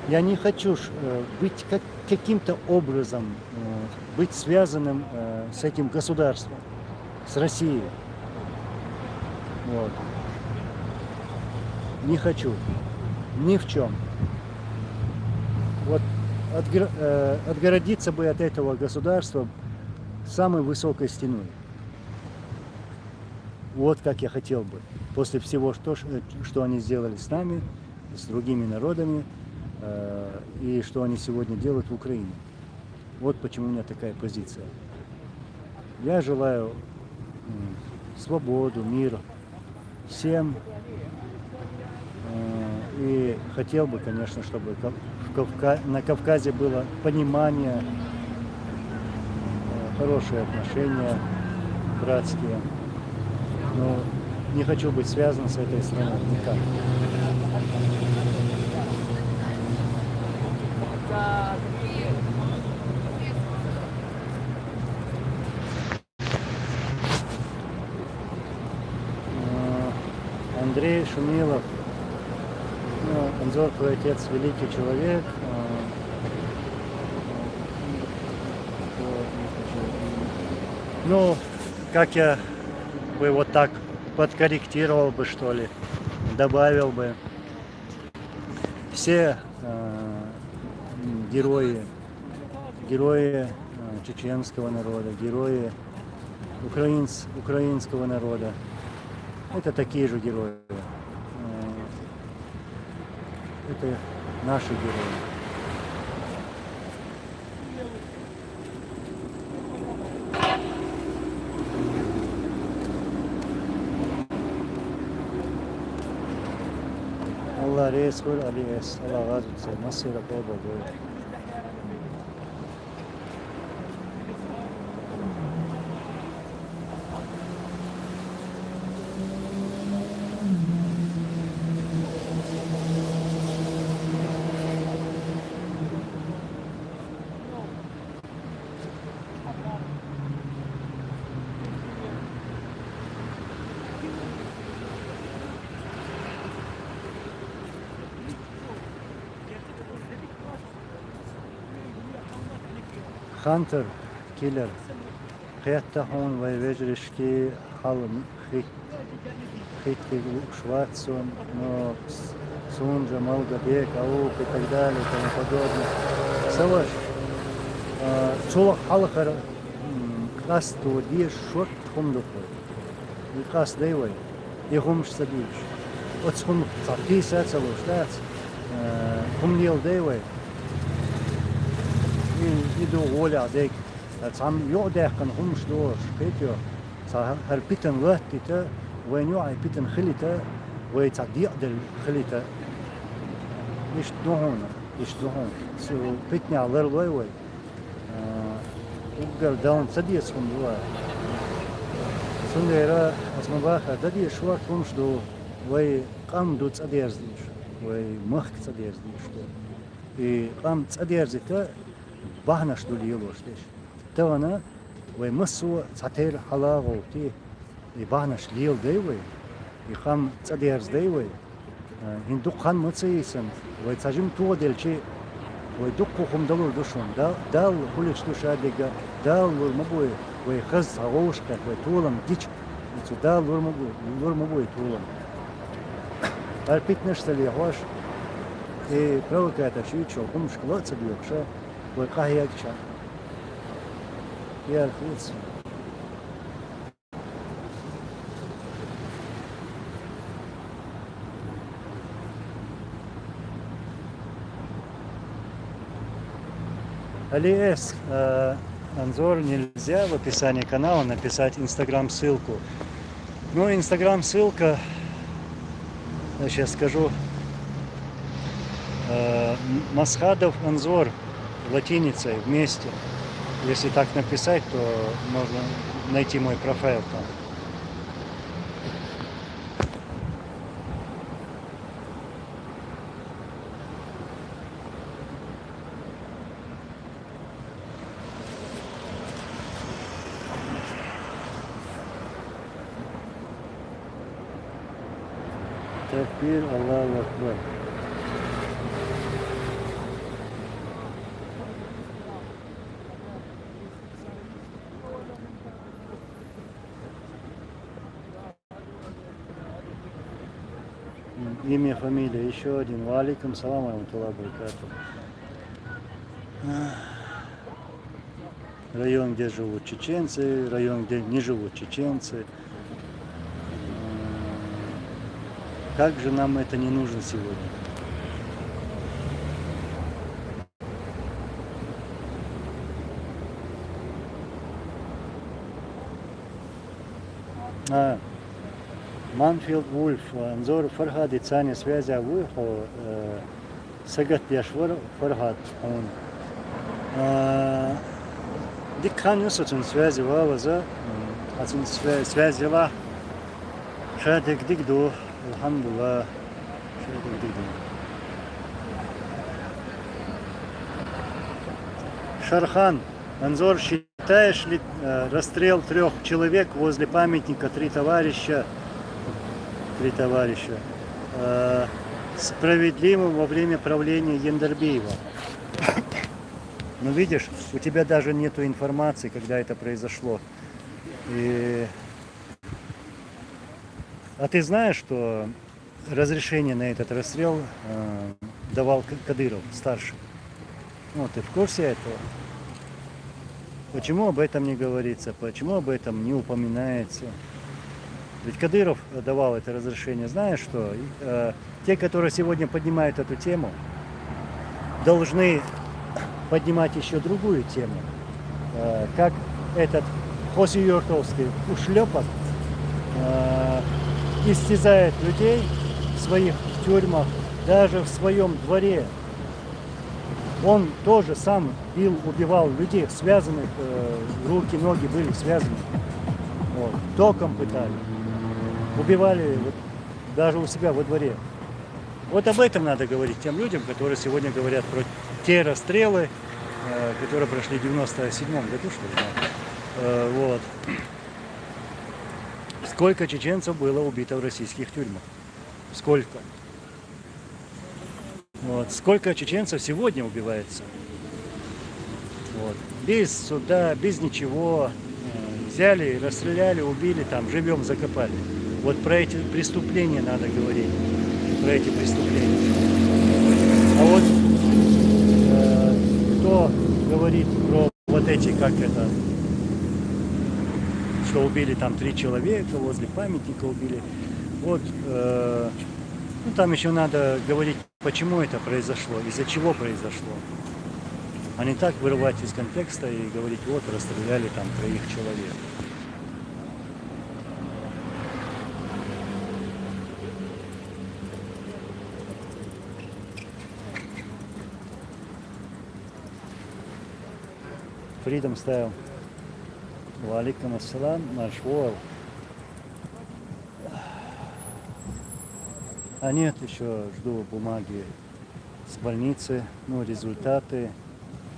я не хочу быть каким-то образом быть связанным с этим государством, с Россией. Вот. Не хочу. Ни в чем. Вот отгородиться бы от этого государства самой высокой стеной. Вот как я хотел бы. После всего, что они сделали с нами, с другими народами, и что они сегодня делают в Украине. Вот почему у меня такая позиция. Я желаю свободу, мира всем. И хотел бы, конечно, чтобы на Кавказе было понимание, хорошие отношения, братские. Но не хочу быть связан с этой страной никак. Андрей Шумилов. Анзор, твой отец великий человек. Ну, как я бы вот так подкорректировал бы, что ли, добавил бы. Все герои чеченского народа, герои украинского народа, это такие же герои. Это наши герои. Allah reis kıl, Ali es. Allah razı olsun. Nasıl yapalım böyle? Hunter, killer. Hayatta hon ve vejrişki halım хиты Шварцон, но Сунжа, Малгабек, Аук и так далее и тому подобное. Саваш, Цолах Халахар Касту Диш Шот Хумдухой. И Каст Дейвай, и Хумш Сабиш. Вот Хум Царти Сацалуш, да, Хумнил Дейвай. И до Оля Дейк. Сам Йодехкан Хумш Дош, Петё. Харпитан Латтита. وين يوعي بيتن خليته ويتعدي يقدر خليته يشتهون سو بيتني على الوي وي وقال داون سديس هم دوا سنديرا اسمه باخا ددي شوار كونش دو وي قام دو تصديرز ديش وي مخ تصديرز ديش دو и قام تصديرز تا باهنش دو ليلوش ديش توانا وي مسو تعتير حلاغو تي и бахнаш лил дейвей, и хам цадерс дейвей, индук хан мыцейсен, вай цажим туа дельчи, вай дук кухум далур душун, дал хулич душа дега, дал лур мабуй, вай хаз агошка, вай тулам дич, ицу дал лур мабуй тулам. Арпитнеш сали хош, и провоката чучо, хум шклоца бьёкша, вай кахиякча. Я архиц. Алиэс, Анзор, нельзя в описании канала написать инстаграм ссылку. Ну, инстаграм ссылка, я сейчас скажу, Масхадов Анзор латиницей вместе. Если так написать, то можно найти мой профайл там. Такбир, Аллаху Акбар. Имя, фамилия, еще один. Ва алейкум салам ва рахматуллахи ва баракатух. Район, где живут чеченцы, район, где не живут чеченцы. Как же нам это не нужно сегодня? Манфилд Вульф, Анзор Фархад и Цаня связи Вульфу, Сагат Яшвар Фархад. Дикхан Юсуцун связи Валаза, Ацун связи Ва, Шадик Дикду. Алхамдулилlah. Шархан, Анзор, считаешь ли расстрел 3 человек возле памятника «Три товарища» справедливым во время правления Яндарбиева? Но видишь, у тебя даже нету информации, когда это произошло. А ты знаешь, что разрешение на этот расстрел давал Кадыров, старший? Ну, ты в курсе этого? Почему об этом не говорится? Почему об этом не упоминается? Ведь Кадыров давал это разрешение. Знаешь что? Те, которые сегодня поднимают эту тему, должны поднимать еще другую тему. Как этот Хосиюртовский ушлепок истязает людей в своих тюрьмах, даже в своем дворе. Он тоже сам бил, убивал людей, связанных, руки, ноги были связаны. Вот. Током пытали. Убивали вот, даже у себя во дворе. Вот об этом надо говорить тем людям, которые сегодня говорят про те расстрелы, которые прошли в 97-м году, что ли. Вот. Сколько чеченцев было убито в российских тюрьмах? Сколько? Вот. Сколько чеченцев сегодня убивается? Вот. без суда, без ничего. Взяли, расстреляли, убили, там, живем, закопали. Вот про эти преступления надо говорить. Про эти преступления. А вот кто говорит про вот эти, как это, что убили там 3 человека, возле памятника убили. Вот, ну там еще надо говорить, почему это произошло, из-за чего произошло. А не так вырывать из контекста и говорить, вот, расстреляли там 3 человек. Freedom Style. Валикум ассалам, наш вор. А нет, еще жду бумаги с больницы, ну, результаты.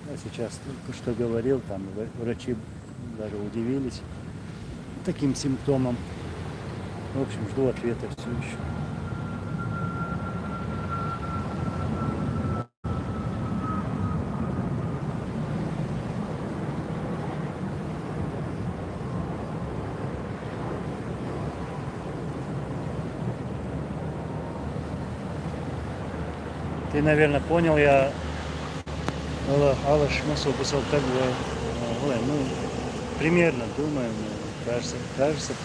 Я сейчас только что говорил, там врачи даже удивились таким симптомом. В общем, жду ответа все еще. Ты, наверное, понял, я Алаш Масов писал так, ну, примерно, думаю, кажется,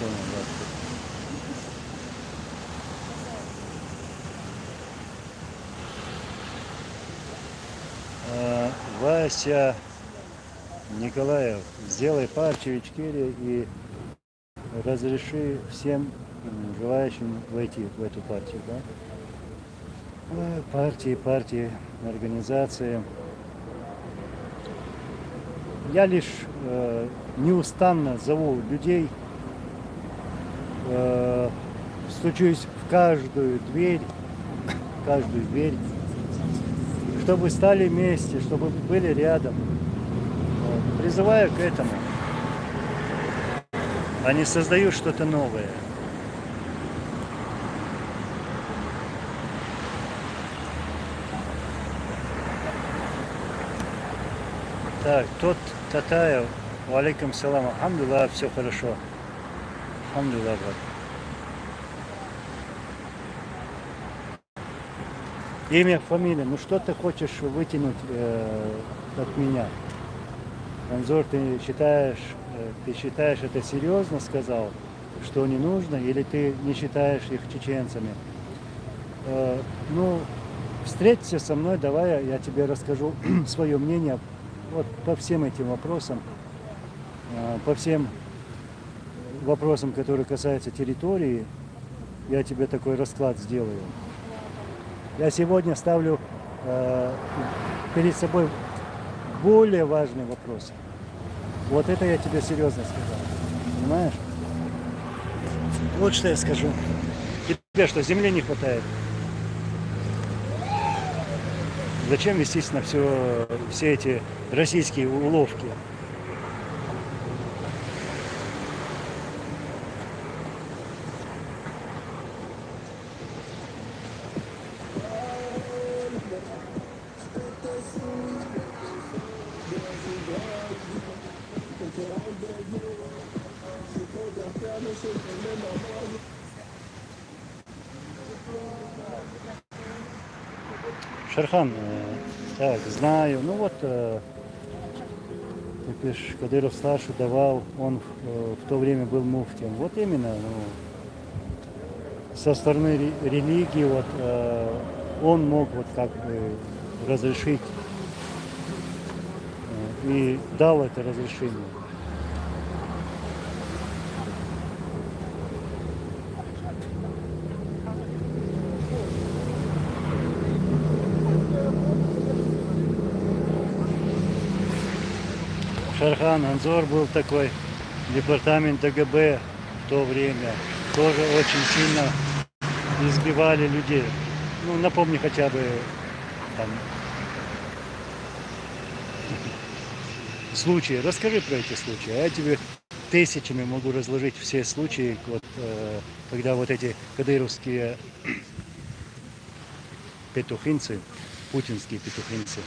понял, да. Вася Николаев, сделай партию в Ичкерии и разреши всем желающим войти в эту партию, да? Партии, организации. Я лишь неустанно зову людей, стучусь в каждую дверь, чтобы стали вместе, чтобы были рядом. Призываю к этому, а не создаю что-то новое. Так, тот Татаев, валейкум салам, алхамдулилlah, все хорошо. Алхамдулилlah, брат. Имя, фамилия, ну что ты хочешь вытянуть от меня? Анзор, ты считаешь это серьезно сказал, что не нужно, или ты не считаешь их чеченцами? Ну, встреться со мной, давай я тебе расскажу свое мнение вот по всем этим вопросам, по всем вопросам, которые касаются территории, я тебе такой расклад сделаю. Я сегодня ставлю перед собой более важный вопрос. Вот это я тебе серьезно сказал. Понимаешь? Вот что я скажу. Тебе что, земли не хватает? Зачем вестись на все эти российские уловки? Шерхан, так, знаю. Ну вот, ты пишешь, Кадыров старший давал, он в то время был муфтием. Вот именно, ну, со стороны религии, вот, он мог вот как бы разрешить и дал это разрешение. Шерхан, Анзор был такой, департамент ДГБ в то время, тоже очень сильно избивали людей. Ну, напомни хотя бы там случаи. Расскажи про эти случаи. А я тебе тысячами могу разложить все случаи, вот, когда вот эти кадыровские петухинцы, путинские петухинцы,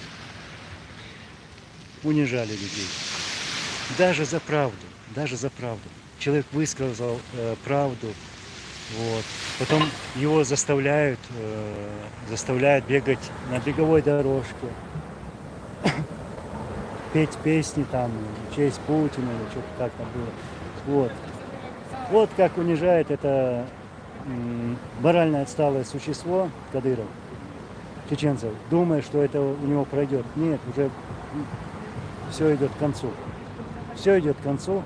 унижали людей. Даже за правду, даже за правду. Человек высказал правду, вот. Потом его заставляют бегать на беговой дорожке, петь песни там, в честь Путина или что-то так там было. Вот. Вот как унижает это морально отсталое существо Кадыров, чеченцев, думая, что это у него пройдет. Нет, уже все идет к концу. Все идет к концу,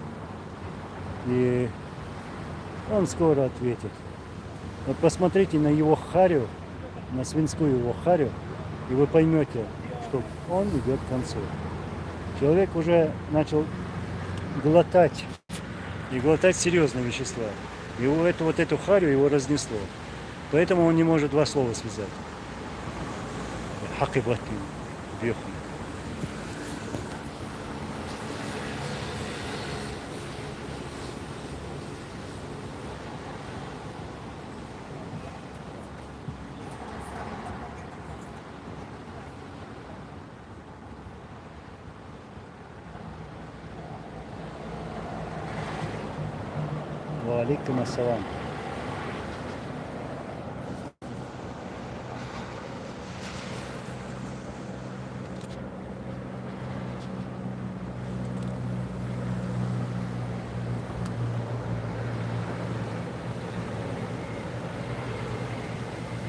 и он скоро ответит. Вот посмотрите на его харю, на свинскую его харю, и вы поймете, что он идет к концу. Человек уже начал глотать, и глотать серьезные вещества. И вот эту харю его разнесло. Поэтому он не может два слова связать. Хак и батин, бьёхн. Ва алейкум ассалам.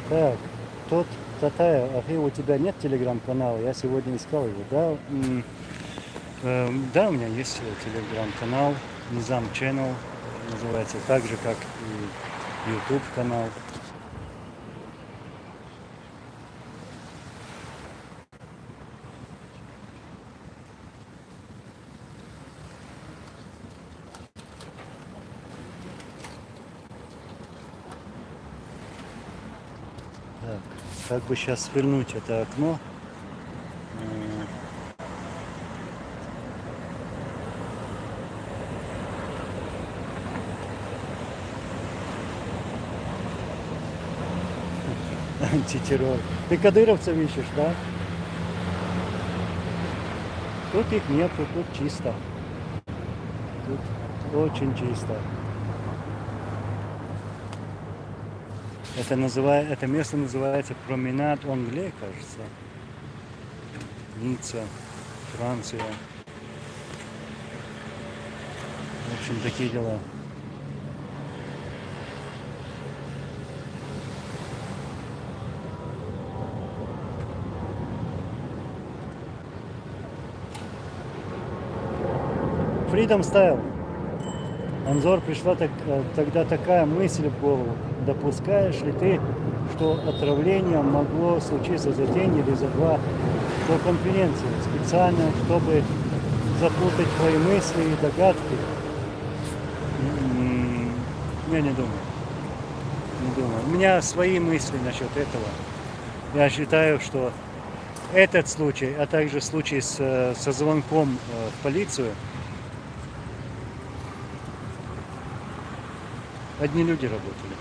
Так, тот Татая, а у тебя нет телеграм-канала? Я сегодня искал его, да? Да, у меня есть телеграм-канал, Низам Channel называется, так же, как и YouTube канал. Так, как бы сейчас свернуть это окно. Антитеррор. Ты кадыровцев ищешь, да? Тут их нету, тут чисто. Тут очень чисто. Это место называется Променад Англии, кажется. Ницца, Франция. В общем, такие дела. Freedom Style. Анзор, пришла тогда такая мысль в голову. Допускаешь ли ты, что отравление могло случиться за день или за два до конференции, специально, чтобы запутать твои мысли и догадки? Я не думаю. Не думаю. У меня свои мысли насчет этого. Я считаю, что этот случай, а также случай со звонком в полицию, одни люди работали.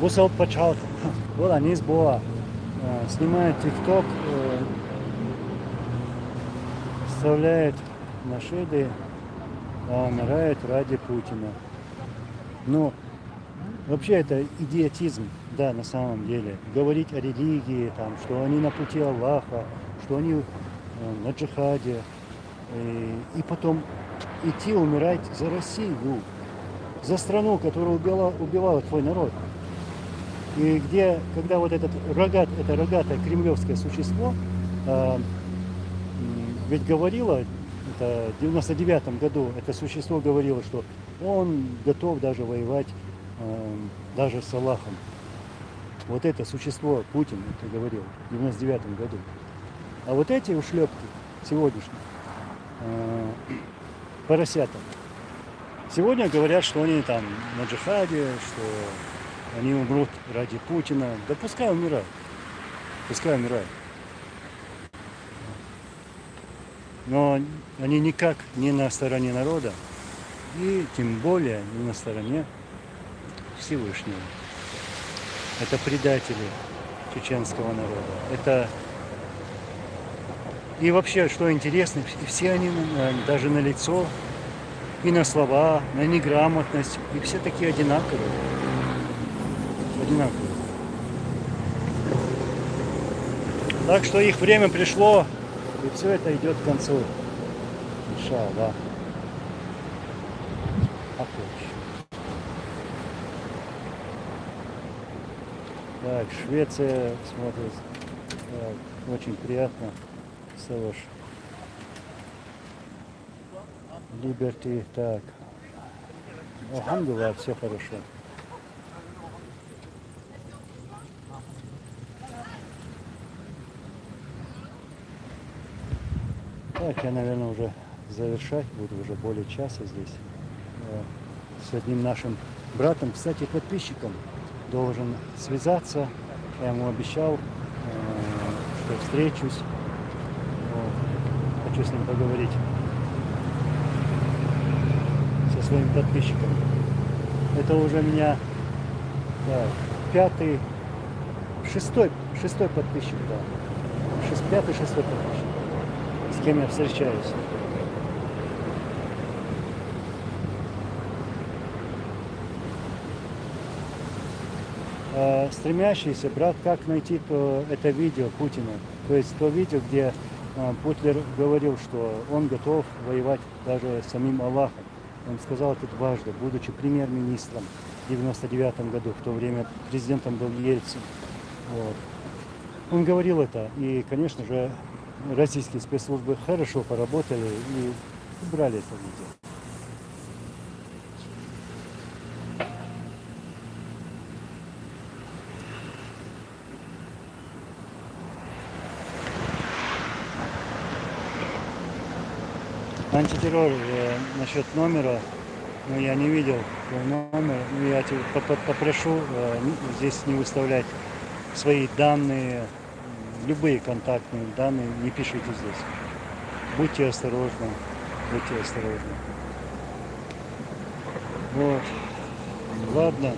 Бусал почал. Была низ была. Снимает ТикТок, вставляет нашиды, а умирает ради Путина. Но вообще это идиотизм, да, на самом деле. Говорить о религии, там, что они на пути Аллаха, что они на джихаде. И потом идти умирать за Россию, за страну, которая убивала твой народ. И где, когда вот это рогатое кремлевское существо ведь говорило, это в 99-м году это существо говорило, что он готов даже воевать даже с Аллахом. Вот это существо, Путин, это говорил в 99-м году. А вот эти ушлепки сегодняшние, поросята, сегодня говорят, что они там на джихаде, что они умрут ради Путина. Да пускай умирают. Пускай умирают. Но они никак не на стороне народа, и тем более не на стороне Всевышнего. Это предатели чеченского народа. Это и вообще, что интересно, все они даже на лицо, и на слова, на неграмотность, и все такие одинаковые. Одинаковые. Так что их время пришло, и все это идет к концу. Иншаллах. Так, Швеция смотрит. Так, очень приятно. Савош. Либерти. Так. Алхамдулилlah, все хорошо. Так, я, наверное, уже завершать буду, уже более часа здесь. С одним нашим братом, кстати, подписчиком, должен связаться. Я ему обещал, что встречусь. Вот. Хочу с ним поговорить. Со своим подписчиком. Это уже меня шестой подписчик, да. Пятый, шестой подписчик, с кем я встречаюсь. Стремящийся, брат, как найти это видео Путина? То есть то видео, где Путлер говорил, что он готов воевать даже с самим Аллахом. Он сказал это дважды, будучи премьер-министром в 1999 году, в то время президентом был Ельцин. Вот. Он говорил это, и, конечно же, российские спецслужбы хорошо поработали и убрали это видео. Антитеррор насчет номера, но я не видел номер, но я тебя попрошу здесь не выставлять свои данные, любые контактные данные, не пишите здесь. Будьте осторожны, будьте осторожны. Вот, ладно,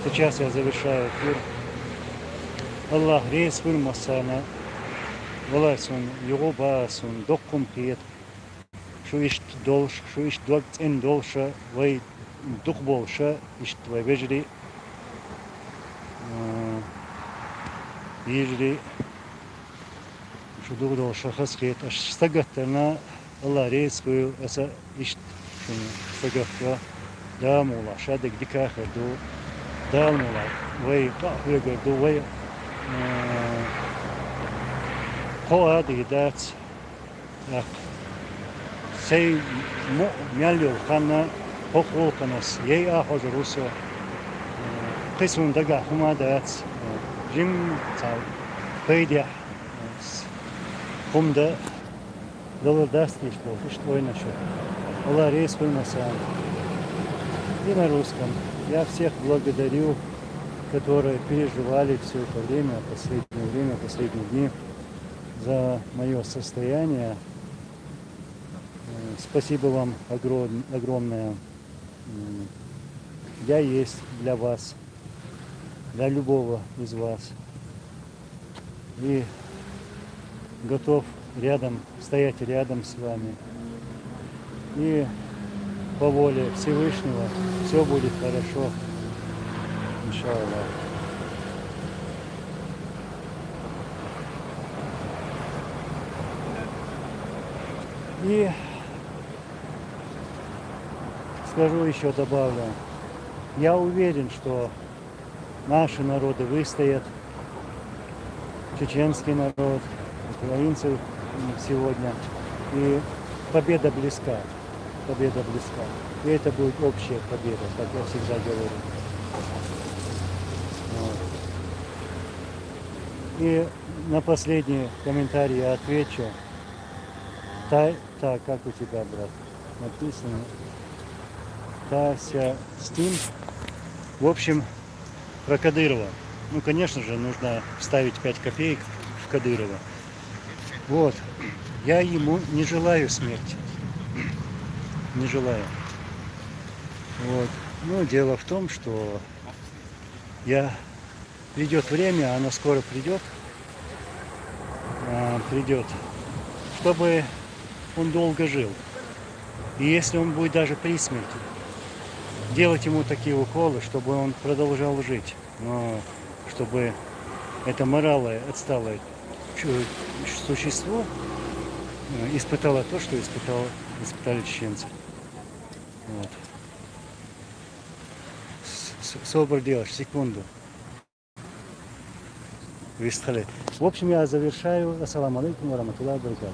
сейчас я завершаю эфир. Аллах рейс вырмасана, Валасун, Югубасун, Доккум Пет. Шуишт долцен долша, вай дух болша, ишт вай вежри, ежри, шудух долша хаскет, аш стагатана, Аллах рейскую, аса ишт стагатка, да мула, шадек дикаха ду, да мула, вай кахвега ду, вай хоад и дац, сей мялил хана хохолканас ей ахозрусо песун дага хумадац жим цал пейдя хумда долодастиш что иначе Аллах рейс выносам и на русском. Я всех благодарю, которые переживали все это время, последние дни за мое состояние. Спасибо вам огромное. Я есть для вас, для любого из вас. И готов стоять рядом с вами. И по воле Всевышнего все будет хорошо. Иншаллах. И скажу еще, добавлю, я уверен, что наши народы выстоят, чеченский народ, украинцы сегодня, и победа близка, и это будет общая победа, как я всегда говорю. Вот. И на последний комментарий я отвечу. Так, как у тебя, брат? Написано. Тася Стим. В общем, про Кадырова. Ну, конечно же, нужно вставить 5 копеек в Кадырова. Вот. Я ему не желаю смерти. Не желаю. Вот. Но дело в том, что придет время, оно скоро придет, придет, чтобы он долго жил. И если он будет даже при смерти, делать ему такие уколы, чтобы он продолжал жить. Но чтобы это моралое, отсталое существо испытало то, что испытали чеченцы. Вот. Собор делаешь, секунду. В общем, я завершаю. Ассаламу алейкум ва рахматуллахи ва баракатуху.